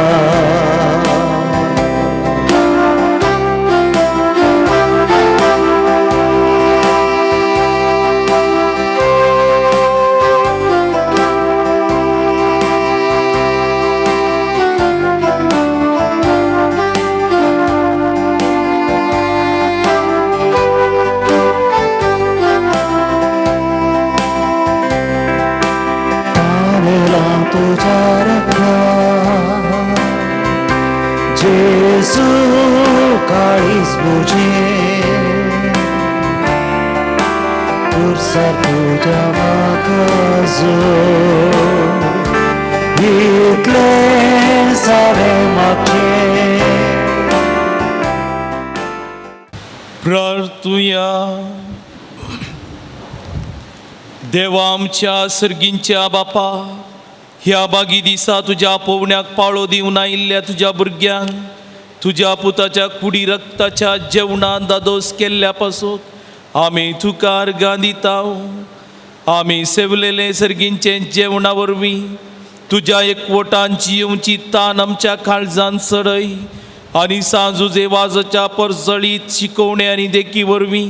जेसू काळीस मुझे पुरसार तुझ्या मागजो इतले सारे मागचे प्रार्थुया. देवा आमच्या सर्गींच्या बापा, ह्या बागी दिसा तुज्या पोवण्याक पाळो दिवन आयिल्ल्या तुज्या भुरग्यांक तुज्या पुताच्या कुडी रक्ताच्या जेवणान दादोस केल्ल्या पासून आमी तुका अर्गां दिता. आमी सेवलेले सर्गींचे जेवणा वरवीं तुज्या एकवटान जियोवची तान आमच्या काळजान चडय आनी सांजुजे वाजाच्या परसळीत शिकोवणे आनी देखी वरवीं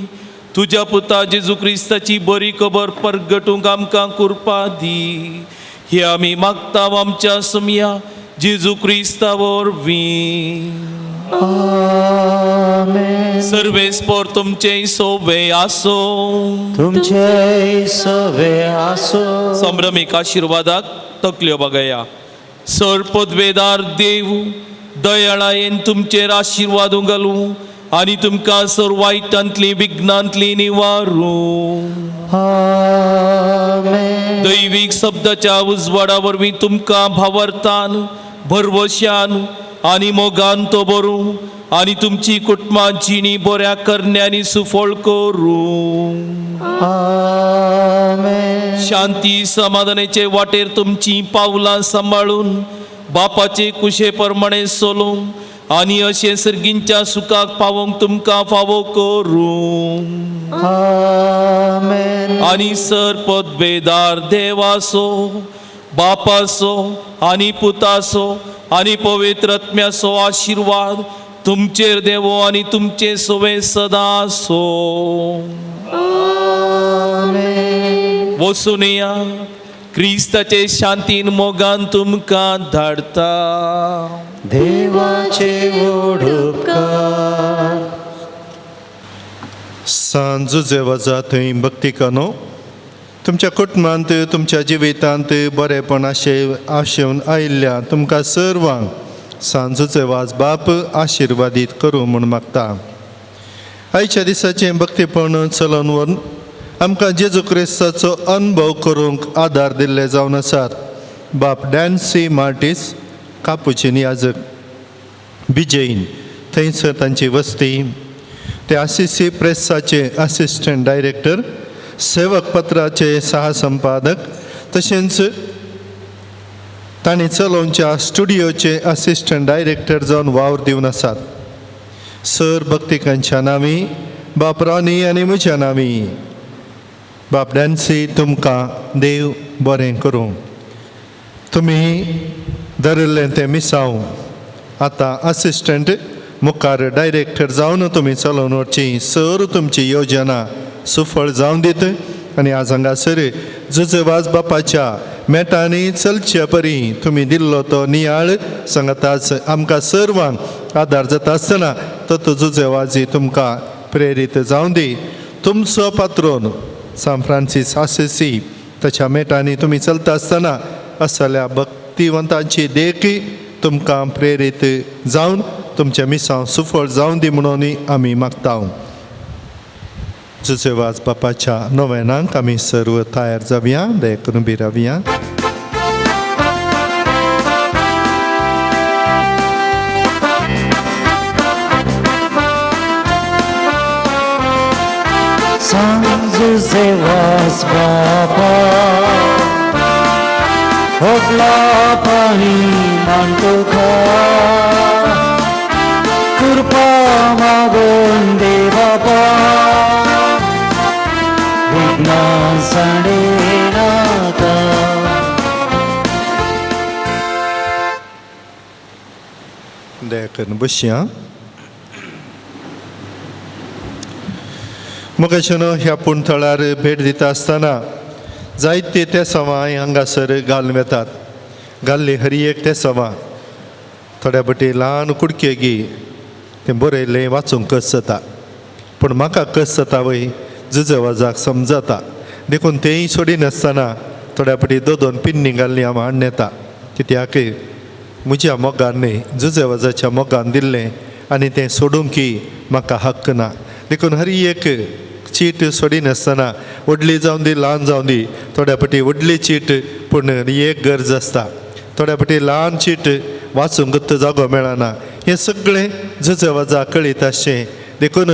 तुज्या पुता जेजू क्रिस्ताची बरी खबर परगटूंक आमकां कुरपा दी. हे आमी मागता आमच्या सुमया जेजू क्रिस्ता वरवीं. सर्वेस्पर तुमचे सोबे आसो. तुमचे सवे आसो. संभ्रमीक आशिर्वादाक तकल्यो बगया. सर पदवेदार देव दयाळायेन तुमचेर आशिर्वाद घालूं आनी तुमकां सर वायटांतली विघ्नांतली निवारूं. दैवीक शब्दाच्या उजवाडा वरवीं तुमकां भावार्थान भरवश्यान आनी मोगान तो भरूं आनी तुमची कुटुंबां जिणी बऱ्या करण्यांनी सुफळ करूं. शांती समाधानाचे वाटेर तुमची पावलां सांबाळून बापाचे कुशे प्रमाणे चलूं आनी अशें सर्गींच्या सुखाक पावोंक तुमकां फावो करूं. आनी सर पदवेदार देवासो बापासो आनी पुतासो आनी पवित्र आत्म्याचो आशिर्वाद तुमचेर देवो आनी तुमचे सोवे सदा आसो. वचून या. क्रिस्ताचे शांतीन मोगान तुमकां धाडटा. देवाचे ओढुका सांजुजे वजा थंय भक्ती कनो तुमच्या कुटुंबांत तुमच्या जिवितांत बरेपण आशेवन आयिल्ल्या तुमकां सर्वांक सांजुचे वाज बाप आशिर्वादीत करूं म्हूण मागता. आयच्या दिसाचें भक्तीपण चलोवन व्हरून आमकां जेजू क्रिस्ताचो अनुभव करूंक आदार दिल्ले जावन आसात. बाप डॅन्सी मार्टीस कापुचीन याजक बिजयीन थंयसर तांची वस्ती. ते आसिसी प्रेसाचे असिस्टंट डायरेक्टर, सेवक पत्राचे सहसंपादक तशेंच तांणी चलोवच्या स्टुडियोचे असिस्टंट डायरेक्टर जावन वावर दिवन आसात. सर भक्तिकांच्या नांवी बाप रॉनी आनी म्हज्या नांवी बाप डॅन्सी तुमकां देव बरें करूं. तुमी धरिल्लें तें मिसांव आतां असिस्टंट मुखार डायरेक्टर जावन तुमी चलोवन वरची. सर तुमची योजना सुफळ जावन दीत आनी आज हांगासर जुजेवाज बापाच्या मेटांनी चलचे परी तुमी दिल्लो तो नियाळ सांगताच आमकां सर्वांक आदार जाता आसतना तो जुजेवाजी तुमकां प्रेरीत जावं दी. तुमचो पात्रोन सान फ्रांसीस आसिसी ताच्या मेटांनी तुमी चलता आसतना असल्या भक्तिवंतांची देखी तुमकां प्रेरीत जावन तुमच्या मिसां सुफळ जावं दी म्हणून आमी मागता. जुजेवाज बापाच्या नोवेनांक आमी सर्व तयार जावया, दया करून उबी रावया. Zuzewas Baba Hogla pani mantuka Kurpa magun de Baba Vignan sade nata दया करून बसया. मगाच्यान ह्या पुणथळार भेट दिता आसतना जायते ते सवाय हांगासर घालून येतात. घाल्ली हरी एक ते सवा थोड्या बटी ल्हान कुडकेगी तें बरयलें वाचूंक कस जाता. पूण म्हाका कस जाता वय जुजेवाजाक समजता. देखून तेंय सोडिनासतना थोड्या बटी दोन पिन्नी घाल्ली हांव हाडून येता. कित्याक म्हज्या मोगान न्ही जुजेवाजाच्या मोगान दिल्लें आनी तें सोडूंकी म्हाका हक्क ना. देखून हरी एक चीट सोडिनासतना व्हडली जावं दी ल्हान जावं दी थोड्या फाटी व्हडली चीट पूण ही एक गरज आसता. थोड्या फाटी ल्हान चीट वाचूंक जागो मेळना. हें सगळें जुजेवाजाक कळीत आसचें. देखून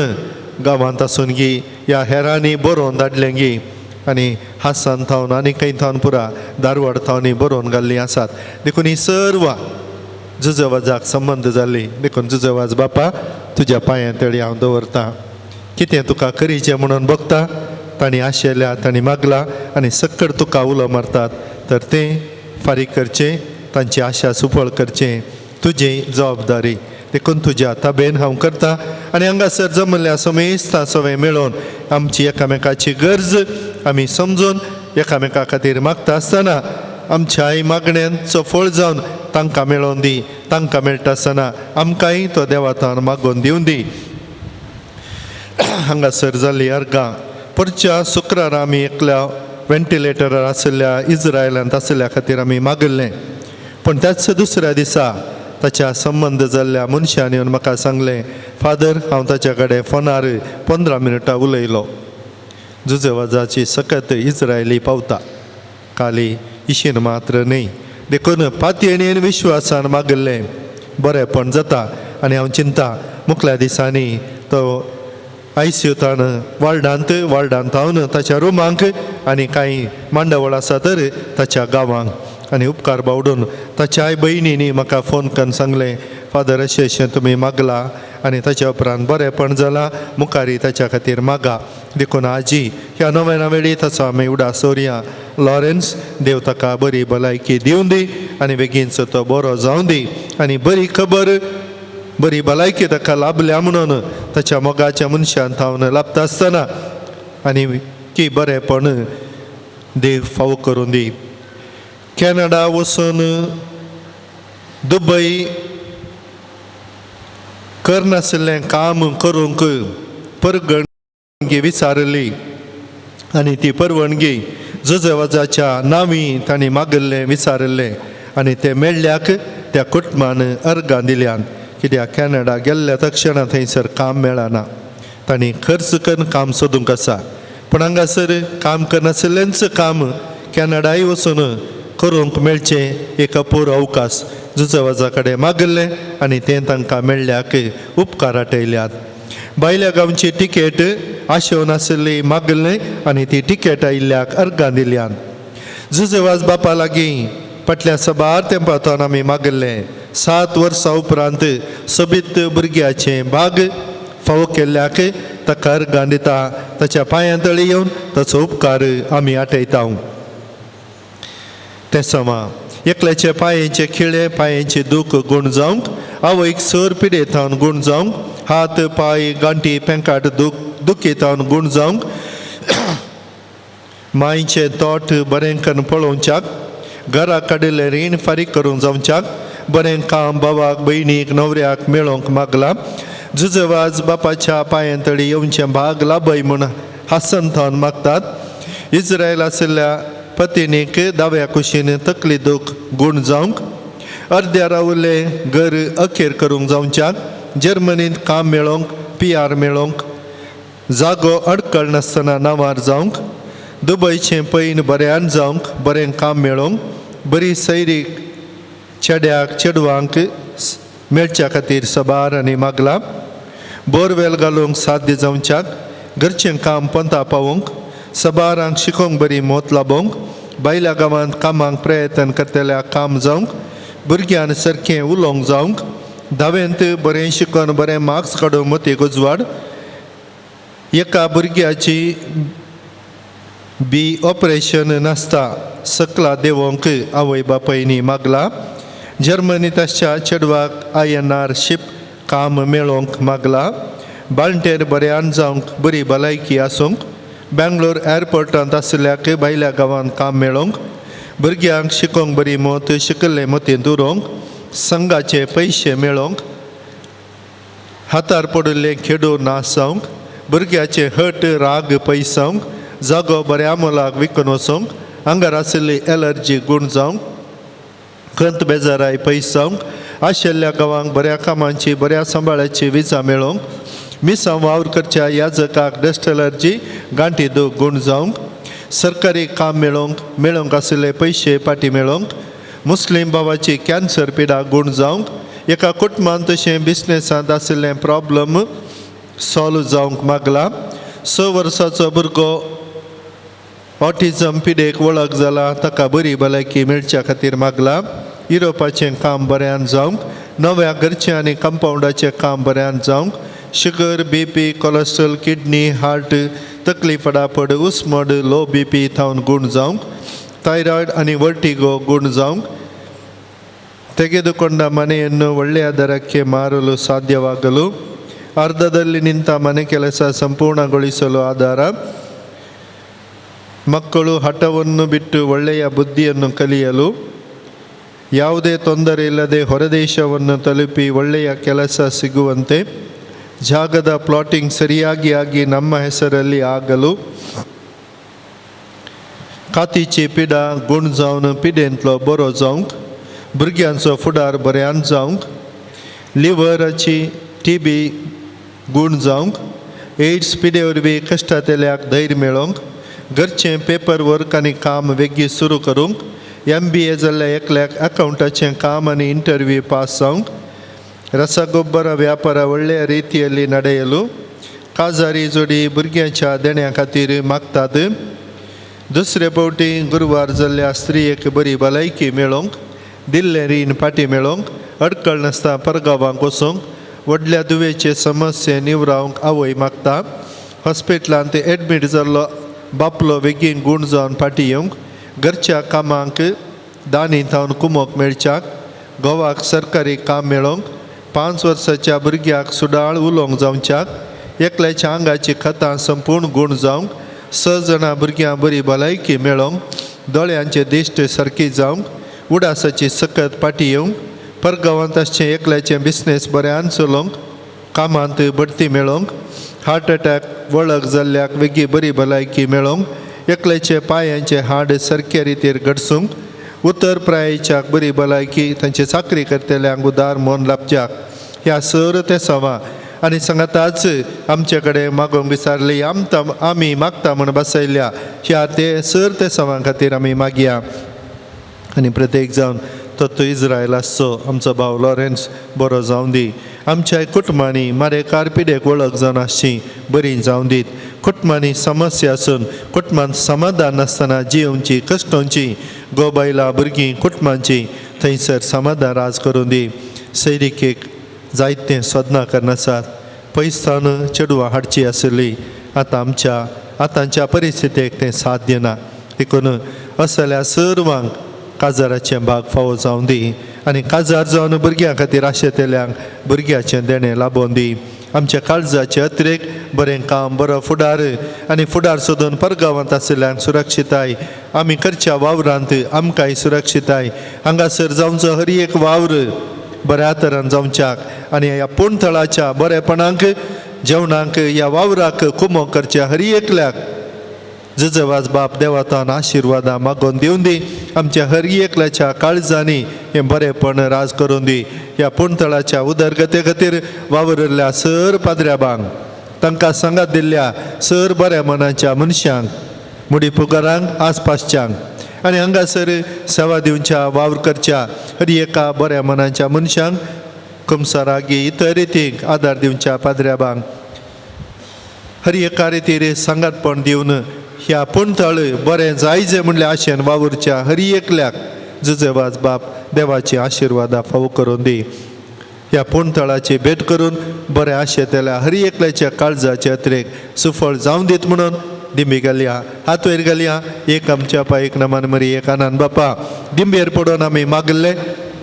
गांवांत आसून गी ह्या हेरांनी बरोवन धाडलें गी आनी हासान थावन आनी खंय थावन पुरा दारवाड थावनी बरोवन घाल्लीं आसात. देखून ही सर्व जुजेवाजाक संबंद जाल्ली. देखून जुजेवाज बापा तुज्या पांयां तळी हांव दवरतां. कितें तुका करीचें म्हणून बगता. तांणी आशिल्ल्या तांणी मागला आनी सक्कड तुका उलो मारतात तर तें फारीक करचें, तांची आशा सुफळ करचें तुजी जबाबदारी. देखून तुज्या ताबेन हांव करता आनी हांगासर जमल्या समेस्ता सगळें मेळोवन आमची एकामेकाची गरज आमी समजून एकामेका खातीर मागता आसतना आमच्याय मागण्यांचो फळ जावन तांकां मेळोवन दी. तांकां मेळटा आसतना आमकांय तो देवातान मागोवन दिवन दी. हांगासर जाल्ली अर्गां परच्या शुक्रार आमी एकल्या वेंटिलेटरार आशिल्ल्या इज्रायलांत आशिल्ल्या खातीर आमी मागिल्लें. पूण त्याच दुसऱ्या दिसा ताच्या संबंद जाल्ल्या मनशान येवन म्हाका सांगलें, फादर हांव ताच्या कडेन फोनार 15 मिनटां उलयलो. जुजेवाजाची सकत इज्रायली पावता, खाली इशीन मात्र न्ही. देखून पातयेन विश्वासान मागिल्लें बरेंपण जाता. आनी हांव चिंता मुखल्या दिसांनी तो ICUतान वार्डांत थावन ताच्या रुमांक आनी कांय मांडवळ आसा तर ताच्या गांवांक आनी उपकार बावडून ताच्या भयणींनी म्हाका फोन करून सांगलें, फादर अशें तुमी मागला आनी ताच्या उपरांत बरेंपण जालां, मुखारी ताच्या खातीर मागा. देखून आजी ह्या नव्या वेळी ताचो आमी उडास दवरया. लॉरेन्स देव ताका बरी भलायकी दिवन दी आनी बेगीनचो तो बरो जावं दी आनी बरी खबर बरी भलायकी ताका लाभल्या म्हणून ताच्या मोगाच्या मनशान थावन लाभता आसतना आनी की बरेंपण देव फावो करून दी. कॅनडा वचून दुबय करनाशिल्लें काम करूंक परवानगी विचारली आनी ती परवानगी जुजेवाजाच्या नांवी तांणी मागिल्लें विचारलें आनी तें मेळ्ळ्याक त्या कुटुंबान अर्गां दिल्यान. कित्याक कॅनडा गेल्ल्या तक्षणा थंयसर काम मेळना. तांणी खर्च करून काम सोदूंक आसा. पूण हांगासर काम करनाशिल्ल्यांचें काम कॅनडाय वचून करूंक मेळचें एक अपूर अवकाश जुजेवाजा कडेन मागिल्लें आनी तें तांकां मेळ्ळ्याक उपकार आटयल्यात. भायल्या गांवची तिकेट आशेव नाशिल्ली मागिल्लें आनी ती तिकेट आयिल्ल्याक अर्गां दिल्यान. जुजेवाज बापा लागीं फाटल्या सबार तेंपांतून आमी मागिल्लें 7 वर्सां उपरांत सोबीत भुरग्याचें भाग फावो केल्ल्याक ताका अर्गां दिता. ताच्या पांयां तळी येवन ताचो उपकार आमी आटयता. ते समा एकल्याचे पांयेचे खिळे पांयेचे दूख गूण जावंक, आवयक सर पिडेतावन गूण जावंक, हात पांय गांठी पेंकाट दुखीतावन गूण जावंक, मांयचें तोट बरें करून पळोवच्याक, घरा कडेलें रीण फारीक करूंक जावच्याक, बरें काम भावाक भयणीक न्हवऱ्याक मेळोवंक मागला. जुजेवाज बापाच्या पांयां तळी येवचें भाग लाभय म्हूण हासन थावन मागतात. इज्रायल आशिल्ल्या पत्नीक दाव्या कुशीन तकली दूख गूण जावंक, अर्द्या रावले घर अखेर करूंक जावच्याक जर्मनींत काम मेळोवंक PR मेळोवंक जागो अडकळ नासतना नांवार जावंक दुबयचें पैन बऱ्यान जावंक बरें काम मेळोवंक बरी सैरीक चेड्याक चेडवांक मेळच्या खातीर सबार आनी मागला बोरवेल घालूंक साध्य जावच्याक घरचें काम पंता पावोवंक सबारांक शिकोवंक बरी मोत लाबोवंक बायल्या गांवांत कामाक प्रयत्न करतल्या काम जावंक भुरग्यान सारकें उलोवंक जावंक धावेंत बरें शिकोवन बरें मार्क्स काडून मती उजवाड एका भुरग्याची ऑपरेशन नासता सकला देवोंक आवय बापायनी मागला जर्मनीत आसच्या चेडवाक INR शिप काम मेळोवंक मागला बाळंटेर बऱ्यान जावंक बरी भलायकी आसूंक बेंगलोर एअरपोर्टांत आसल्याक भायल्या गांवांत काम मेळोवंक भुरग्यांक शिकोवंक बरी मोत शिकले मतींत उरोवंक संघाचे पयशे मेळोवंक हातार पडिल्ले खेडो नाश जावंक भुरग्याचे हट राग पयसावंक जागो बऱ्या मोलाक विकून वचोवंक आंगार आशिल्ली एलर्जी गूण जावंक खंत बेजाराय पयसावंक आशिल्ल्या गांवांक बऱ्या कामांची बऱ्या सांबाळाची विजा मेळोवंक मिसां वावर करच्या याजकाक डस्ट एलर्जी गांठी दूख गूण जावंक सरकारी काम मेळोवंक आशिल्ले पयशे पाटी मेळोवंक मुस्लीम भावाची कॅन्सर पिडा गूण जावंक एका कुटुंबांत तशें बिझनेसांत आशिल्लें प्रॉब्लम सॉल्व जावंक मागला 6 वर्साचो भुरगो ऑटिझम पिडेक वळख जाला ताका बरी भलायकी मेळच्या खातीर मागला युरोपाचें काम बऱ्यान जावंक नव्या घरचें आनी कंपाउंडाचें काम बऱ्यान जावंक sugar BP cholesterol kidney heart तकली फडाफड उस्मड लो BP थावन गूण जावंक ಥೈರಾಯ್ಡ್ आणि ವರ್ಟಿಗೋ ಗೂಣ್ ಜಾಂಗ್ ತೆಗೆದುಕೊಂಡ ಮನೆಯನ್ನು ಒಳ್ಳೆಯ ದರಕ್ಕೆ ಮಾರಲು ಸಾಧ್ಯವಾಗಲು ಅರ್ಧದಲ್ಲಿ ನಿಂತ ಮನೆ ಕೆಲಸ ಸಂಪೂರ್ಣಗೊಳಿಸಲು ಆಧಾರ ಮಕ್ಕಳು ಹಠವನ್ನು ಬಿಟ್ಟು ಒಳ್ಳೆಯ ಬುದ್ಧಿಯನ್ನು ಕಲಿಯಲು ಯಾವುದೇ ತೊಂದರೆ ಇಲ್ಲದೆ ಹೊರದೇಶವನ್ನು ತಲುಪಿ ಒಳ್ಳೆಯ ಕೆಲಸ ಸಿಗುವಂತೆ ಜಾಗದ ಪ್ಲಾಟಿಂಗ್ ಸರಿಯಾಗಿ ಆಗಿ ನಮ್ಮ ಹೆಸರಲ್ಲಿ ಆಗಲು कातीची पिडा गूण जावन पिडेंतलो बरो जावंक भुरग्यांचो फुडार बऱ्यान जावंक लिव्हराची TB गूण जावंक एड्स पिडे वरवीं कश्टांतल्याक धैर्य मेळोवंक घरचें पेपर वर्क आनी काम वेगळी सुरू करूंक MBA जाल्ल्या एकल्याक अकावंटाचें काम आनी इंटरव्यू पास जावंक रसगोब्बर व्यापार ಒಳ್ಳೆಯ ರೀತಿಯಲ್ಲಿ ನಡೆಯಲು काजारी जोडी भुरग्यांच्या देण्या खातीर मागतात दुसरे फावटी गुरुवार जाल्ल्या स्त्रियेक बरी भलायकी मेळोवंक दिल्लें रीण फाटीं मेळोवंक अडकळ नासता परगांवांक वचोंक व्हडल्या दुवेचे समस्ये निवरावंक आवय मागता हॉस्पिटलांत एडमीट जाल्लो बापलो बेगीन गूण जावन फाटीं येवंक घरच्या कामांक दानी थावन कुमोक मेळच्याक घोवाक सरकारी काम मेळोवंक 5 वर्साच्या भुरग्याक सुडाळ उलोवंक जावच्याक एकल्याच्या आंगाची खतां संपूर्ण गूण जावंक 6 जाणां भुरग्यां बरी भलायकी मेळोवंक दोळ्यांचे दिश्ट सारकी जावंक उडासाची सकत पाटी येवंक परगांवांत आसचें एकल्याचें बिझनेस बऱ्यान चलोवंक कामांत बडती मेळोवंक हार्ट अटॅक वळख जाल्ल्याक वेगळी बरी भलायकी मेळोवंक एकल्याचे पांयांचे हाड सारके रितीर घडसूंक उत्तर प्रायेच्याक बरी भलायकी तांचे चाकरी करतल्यांक उदार मोन लाभच्याक ह्या सर ते सवा आनी सांगाताच आमचे कडेन मागोवंक विचारली आमी मागता म्हण बसयल्या ह्या ते सर ते सवां खातीर आमी मागया आनी प्रत्येक जावन तो इज्रायल आसचो आमचो भाव लॉरेन्स बरो जावं दी आमच्या कुटुंबांनी मारेकार पिडेक वळख जावन आसची बरी जावं दीत कुटुंबांनी समस्या आसून कुटुंबांत समाधान नासतना जियोवची कश्टांची गोबायला भुरगीं कुटुंबांची थंयसर समाधान राज करून दी सैरिकेक जायते सदना करनासात पयसावन चेडवां हाडची आसली आतांच्या परिस्थितीक तें साध्य ना देखून असल्या सर्वांक काजाराचें भाग फावो जावं दी आनी काजार जावन भुरग्यां खातीर आशेतल्यांक भुरग्याचें देणें लाबोवन दी आमच्या काळजाचे अतिरेक बरें काम बरो फुडार आनी फुडार सोदून परगांवांत आशिल्ल्यांक सुरक्षिताय आमी करच्या वावरांत आमकांय सुरक्षिताय हांगासर जावचो हर एक वावर बऱ्या तरान जावच्याक आनी ह्या पोणथळाच्या बरेपणाक जेवणाक ह्या वावराक कुमो करच्या हर एकल्याक जजवाज बाप देवातान आशिर्वादा मागोवन दिवन दी आमच्या हर एकल्याच्या काळजांनी हे बरेपण राज करून दी ह्या पुणतळाच्या उदरगते खातीर वावरल्या सर पाद्र्याबांक तांकां सांगात दिल्ल्या सर बऱ्या मनाच्या मनशांक मुडी पुकारांक आसपासच्यांक आनी हांगासर सेवा दिवच्या वावर करच्या हर एका बऱ्या मनाच्या मनशांक कमसारागी इतर रितीक आदार दिवच्या पाद्र्याबांक हर एका रितीर सांगातपण दिवन ह्या पुणतळ बरें जायजे म्हणले आशेन वावरच्या हर एकल्याक जुजेवाज बाप देवाची आशिर्वादा फावो करून दी ह्या पुणतळाची भेट करून बरें आशेतल्या हर एकल्याच्या काळजाच्या यात्रेक सुफळ जावं दीत म्हणून दिंबी घालया हात वयर घालया एक आमच्या पायक नमान मरी एक आनंद बापा दिंबेर पडून आमी मागले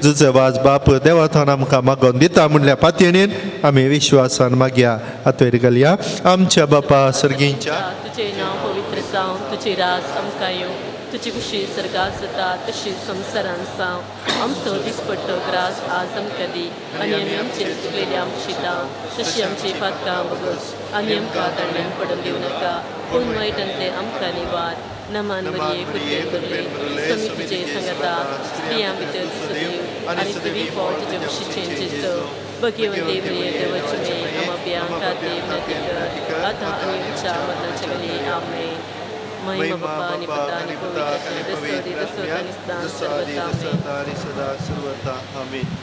जुजेवाज बाप देवाथान आमकां मागोवन दिता म्हणल्या पातयेणीन आमी विश्वासान मागया हात वयर घालया आमच्या बापा सर्गींच्या तुझे नाव पवित्र जावं तुझी रास आमकां येवं तुझी खुशी सर्गात जाता तशी संवसारान जावं आमचो दिसपट्टो ग्रास आज आमकां दी आनी आमी आमचेर चुकलेली आमची तशी आमची पातकां बगस आनी आमकां दंडान पडून दिवं नाका पूण वायटांतले आमकां निवार नमान मरिये कुर्ते करले समी तुजे सांगाता स्त्रियां भितर दिसो आनी तुवी फळ तुजे खुशीचें जेजो भगवंते मरिये देवाची मे आमाप्या खातीर विनंती कर आतां आनी आमच्या मरणाच्या वेळी आमेन महिमा बापा आनी पुता आनी पवित्र दसो आनी सर्वता आमेन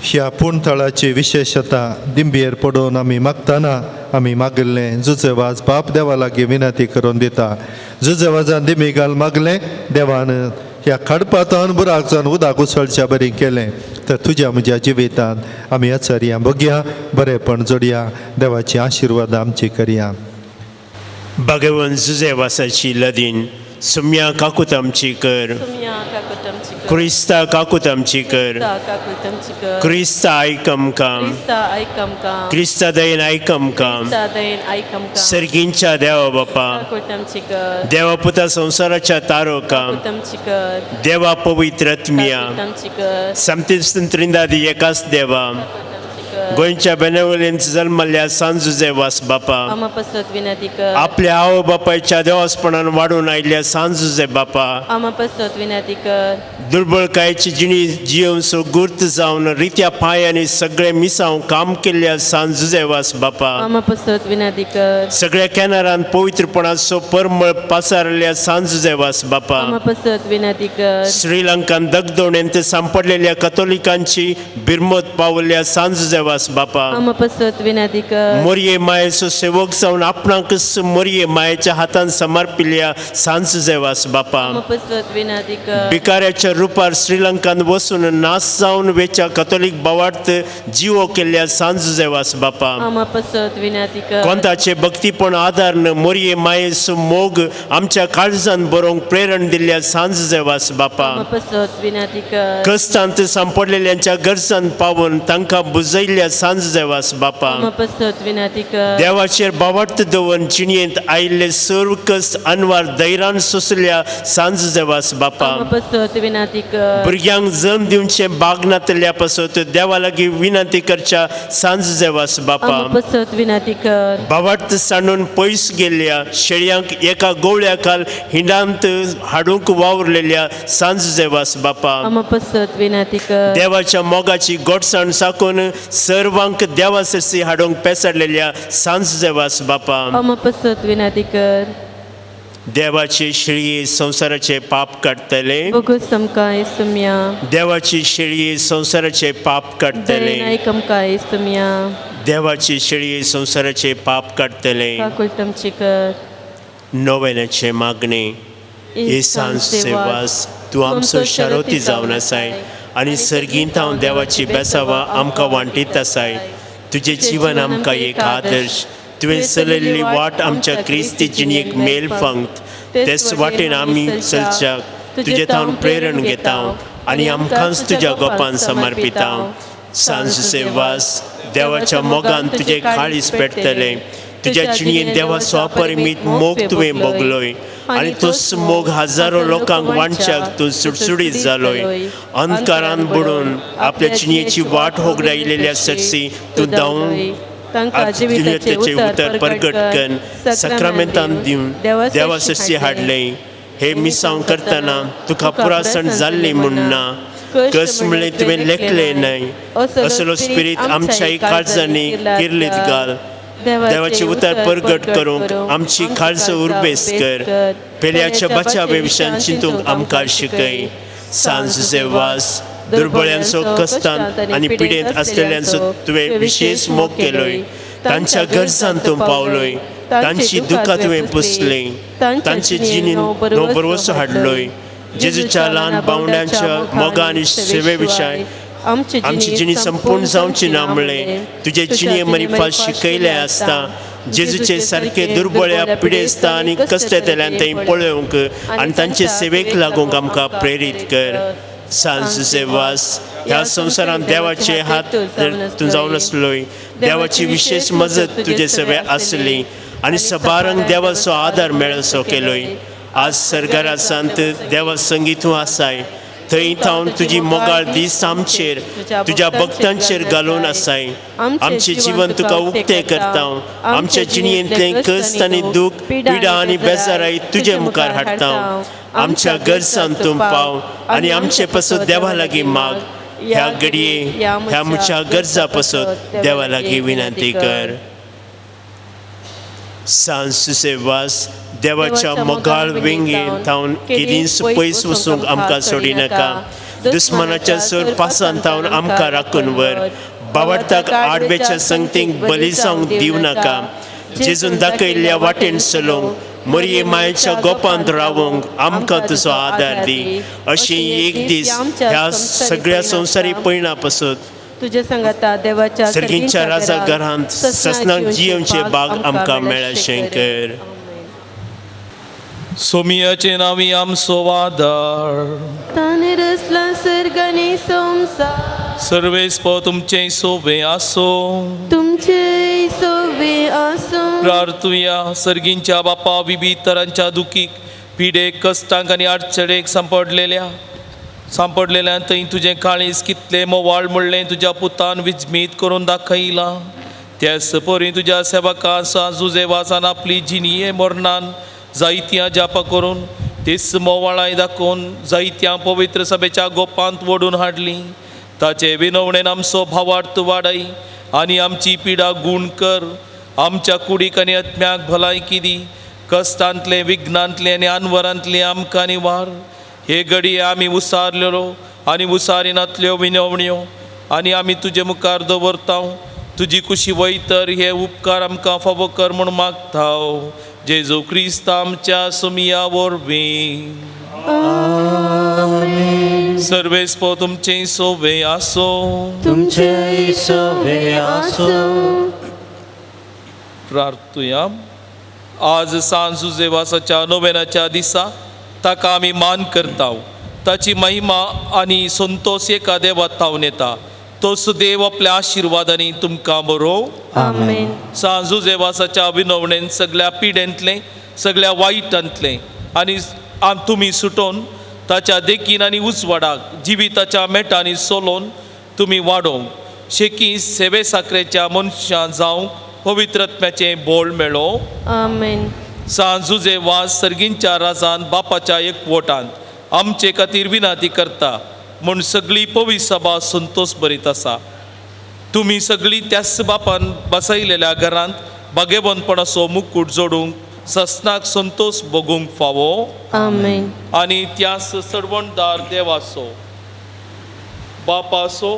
ह्या पुणतळाची विशेषता दिंबेर पडून आमी मागतना आमी मागिल्लें जुजेवाज बाप देवा लागीं विनंती करून दिता जुजेवाजान दिमी घाल मागलें देवान ह्या खडपातान बुराक जावन उदक उसळच्या बरी केलें तर तुज्या म्हज्या जिवितांत आमी आचार्या बगया बरेपण जोडया देवाची आशिर्वाद आमची करया भगवन जुजेवासाची लदीन सुम्या काकूत आमची कर क्रिस्ता काकूत आमची कर क्रिस्ता आयकम काम क्रिस्ता दयेन आयकम काम सर्गींच्या देवा बापा देवा पुता संसाराच्या तारो काम देवा पवित्र आत्मिया समती त्रिंदादी एकाच देवा गोंयच्या बेनेवलेंत जल्मल्ल्या सांत जुजेवास बापा आपल्या आवय बापायच्या देवासपणान वाडून आयिल्ल्या सांत जुजे बापा दुर्बळकायेची जिणी जिवन सो गुर्त जावन रित्या पांयांनी सगळे मिसांव काम केल्ल्या सांत जुजेवास बापा सगळ्या कॅनरान पवित्रपणाचो परमळ पासारल्या सांत जुजेवास बापा श्रीलंकान दगदोणेंत सांपडलेल्या कथोलिकांची बिरमत पावल्ल्या सांत जुजेवास बापा मोरये मायेचो सेवक जावन आपणाक मोरये मायेच्या हातान समर्पिल्ल्या सांत जुजेवास बापा भिकाऱ्याच्या रुपार श्रीलंकान वचून नास जावन वेच्या कथोलिक बावार्थ जिवो केल्ल्या सांत जुजेवास बापा कोंताचे भक्तीपण आदारन मोरये मायेचो मोग आमच्या काळजान बरोवंक प्रेरण दिल्ल्या सांत जुजेवास बापा कस्तांत सांपडलेल्यांच्या गरजान पावून तांकां बुजयल्ल्या सांत जुजेवास बापा देवाचेर बावार्थ दवरून जिणयेंत आयिल्ले सर्व कस्त अनवार धैर्यान सोंसल्या सांत जुजेवास बापा भुरग्यांक जल्म दिवचे बाग नातल्या पासत देवा लागीं विनंती करच्या सांत जुजेवास बापा बावार्थ सांडून पयस गेल्ल्या शेळयांक एका गवळ्या काल हिंडांत हाडूंक वावरलेल्या सांत जुजेवास बापा देवाच्या मोगाची गोडसाण साकून सर्वांक देवा सरसी हाडूंक पेसाडलेल्या सांत जुजेवास बापा देवाची शेळये संसाराचे पाप काडटले देवाची शेळये संसाराचे पाप काडटले देवाची शेळये संसाराचे पाप काडटले नोवेनाचे मागणे हे सांत सेवास तूं आमचो शारोती जावन आसाय आनी सर्गींत हांव देवाची बेसावां आमकां वांटीत आसाय तुजें जीवन आमकां एक आदर्श तुवें चलयल्ली वाट आमच्या क्रिस्ती जिणेक मेल fangt तेच वाटेन आमी चलच्याक तुजे थावन प्रेरण घेता आनी आमकांच तुज्या गोपान समर्पिता सांत जुजेवास देवाच्या मोगान तुजे काळीज पेटतले तुज्या जिणेन देवा स्वापरिमीत मोग तुवें भोगलोय आनी तोच मोग हजारो लोकांक वांटच्याक तूं सुटसुडीत जालोय अंधकारान बुडून आपल्या जिणेची वाट होगडायलेल्या सरसी तूं धांवून तांकां जिविताचे उतर प्रगट कर सक्रामेंतान दिवन देवा सस्ती हाडले हे मिसांव करतना तुका पुरासण जाल्ली म्हूण ना कस म्हणले तुवें लेखले न्हय असलो स्पिरीट आमच्याय काळजांनी किर्लीत घाल देवाचे उतर प्रगट करूंक आमची काळज उर्बेस कर पेल्याच्या बचावे विशयान चिंतूंक आमकां शिकय सांज वास दुर्बळ्यांचो कश्टांत आनी पिडेंत आसलेल्यांचो तुवें विशेष मोग केलोय तांच्या गरजांत तूं पावलोय तांची दुखां तुवें पुसलीं तांचे जिणीन नो बरवसो हाडलोय जेजूच्या ल्हान बावड्यांच्या मोगा आनी सेवे विशय आमची जिणी संपूर्ण जावची ना म्हणलें तुजे जिणे मरिफा शिकयले आसता जेजूचे सारके दुर्बळ्या पिडेस्ता आनी कश्टेतल्यांत थंय पळोवंक आनी तांचे सेवेक लागूंक आमकां प्रेरीत कर सांज वास ह्या संवसारांत देवाचे हात तूं जावन आसलोय देवाची विशेष मजत तुजे सवे आसली आनी सबारंग देवाचो आदार मेळसो केलोय आज सरकारा सांत देवा संगी तूं आसाय थंय थावन तुजी मोगाळ दीस आमचेर तुज्या भक्तांचेर घालून आसाय आमचें जीवन तुका उक्तें करता आमच्या जिणयेंतलें कश्ट आनी दूख पिडा आनी बेजाराय तुजे मुखार हाडटा आमच्या गरजांत तूं पाव आनी आमचे पासून देवा लागीं माग ह्या घडये ह्या म्हज्या गरजा पासून देवा लागीं विनंती कर सांज वास देवाच्या मोगाळ विंगे थावन केदींच पयस वचूंक आमकां सोडी नाका दुस्मानाच्या सर पासान थावन आमकां राखून व्हर बावडताक आडवेच्या संगतीक बली जावंक दिवं नाका जेजून दाखयल्ल्या वाटेन चलोवंक मरये मायेच्या गोपांत रावूंक आमकां तुजो आदार दी अशी एक दीस ह्या सगळ्या संवसारी पैणा पासून तुझे संगता देवाच्या सर्गींच्या राजा घरांत ससनाक जियोवचे बाग आमकां मेळ्ळे शंकर सोमियाचे नावी आमचो वादळ ताने रचला सर्ग आनी संवसार सर्वेस्प तुमचे सोबे आसो तुमचे सोबे आसो प्रार्थुया सर्गींच्या बापा विविध तरांच्या दुखीक पिडेक कश्टांक आनी अडचणेक सांपडलेल्या थंय तुजें काळीज कितलें मोवाळ म्हणलें तुज्या पुतान विजमीत करून दाखयलां त्याच परी तुज्या सेवका सांजुजे वासान आपली जिणये मरणान जायत्या जापा करून तीस मोवाळाय दाखोवन जायत्या पवित्र सभेच्या गोपांत ओडून हाडली ताचे विनवणेन आमचो भावार्थ वाडय आनी आमची पिडा गूण कर आमच्या कुडीक आनी आत्म्याक भलायकी दी कश्टांतले विघ्नांतले आनी आनवरांतले आमकां निवार हे घडये आमी उसारलेलो आनी उसारिनातल्यो विनवण्यो आनी आमी तुजे मुखार दवरता तुजी कुशी वयतर हे उपकार आमकां फावो कर म्हूण मागता जेजू क्रिस्त आमच्या सुमिया वरवीं सर्वेस्प तुमचे सोबे आसो तुमचे सोबे आसो प्रार्थुया आज सांजुजे वासाच्या नोवेनाच्या दिसा ताका आमी मान करता ताची महिमा आनी संतोष एका देवात थावन येता तोच देव आपल्या आशिर्वादांनी तुमकां बरो आमेन सांजुजे वासाच्या विनवणेन सगळ्या पिडेंतले सगळ्या वायटांतले आनी तुमी सुटोवन ताच्या देखीन आनी उजवाडाक जिविताच्या मेटांनी सोलोवन तुमी वाडोवंक शेकी सेवे साखरेच्या मनशां जावंक पवित्रत्म्याचें बोळ मेळो आमेन सांजुजे वास सर्गींच्या राजान बापाच्या एकवटांत आमचे खातीर विनाती करता म्हूण सगळी पवित्र सभा संतोष भरीत आसा तुमी सगळी त्याच बापान बसयलेल्या घरांत बागेबंदपणाचो मुकूट जोडूंक ससनाक संतोष भोगूंक फावो आमेन आनी त्यास सडवणदार देवाचो बापाचो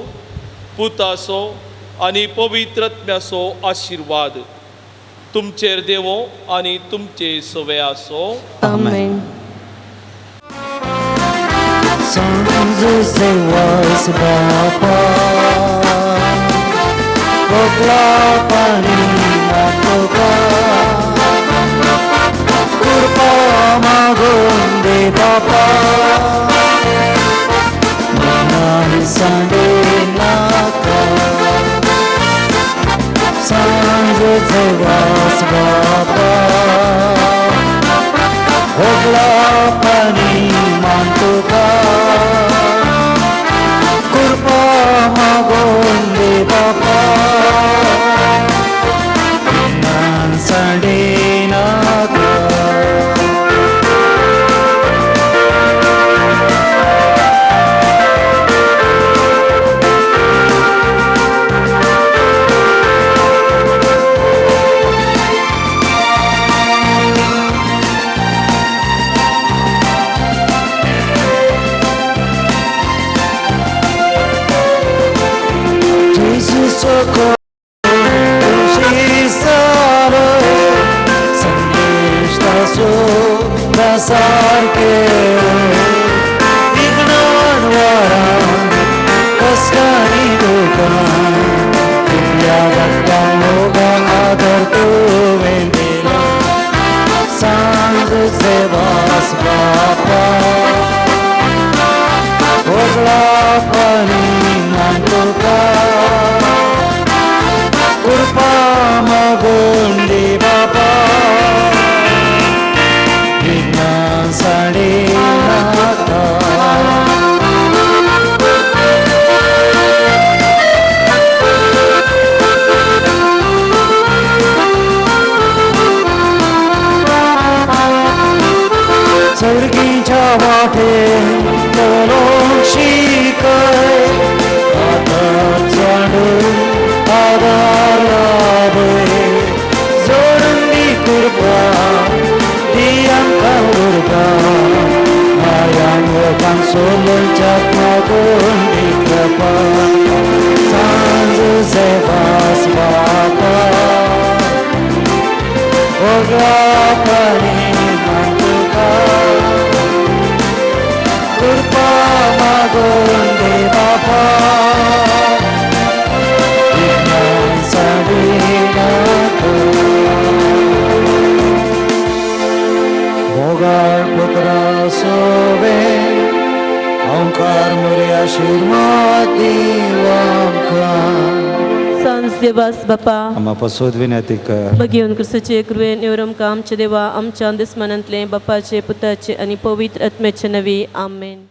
पुताचो आनी पवित्रत्म्याचो आशिर्वाद तुमचेर देवो आनी तुमचे सोवे आसो आमेन सांजुजे वास बापा भोगला पाणी मागोगा कृपा मागून दे बापा मनान सांडे नाका सांजुजे वास बापा भोगला पाणी मागोगा कृपा मागून दे बापा सुख तुझी सार संदेश तासो प्रसार केलो विज्ञानवारा कसकानी दुकान या भक्तांगा आदर तुवें दिला सांज सेवास बापा ओगला पाणी मानतोका कृपा मागून दे बापा विज्ञान साडे नाका सर्गीच्या वाटे चलोन शिकय आधार चढून आधार लाभय जोडून दी कृपा दियांका उर्गा मायांग कांसोलच्या मागून दी कृपा सांज सेवास बापा ओगला पाणी कृपा मागून दे बापा विज्ञान साडे नाका भोगाळ पुत्रा सोवे ओंकार मुरे आशीर्वाद दिवांका सांज देवास बापा आम्हा पसोद विनंती कर बघेवन क्रिस्तुचे कृपेन एवरमका आमचे देवा आमच्या दिसमनांतले बापाचे पुताचे आणि पवित्र आत्म्याचे नवी आमेन.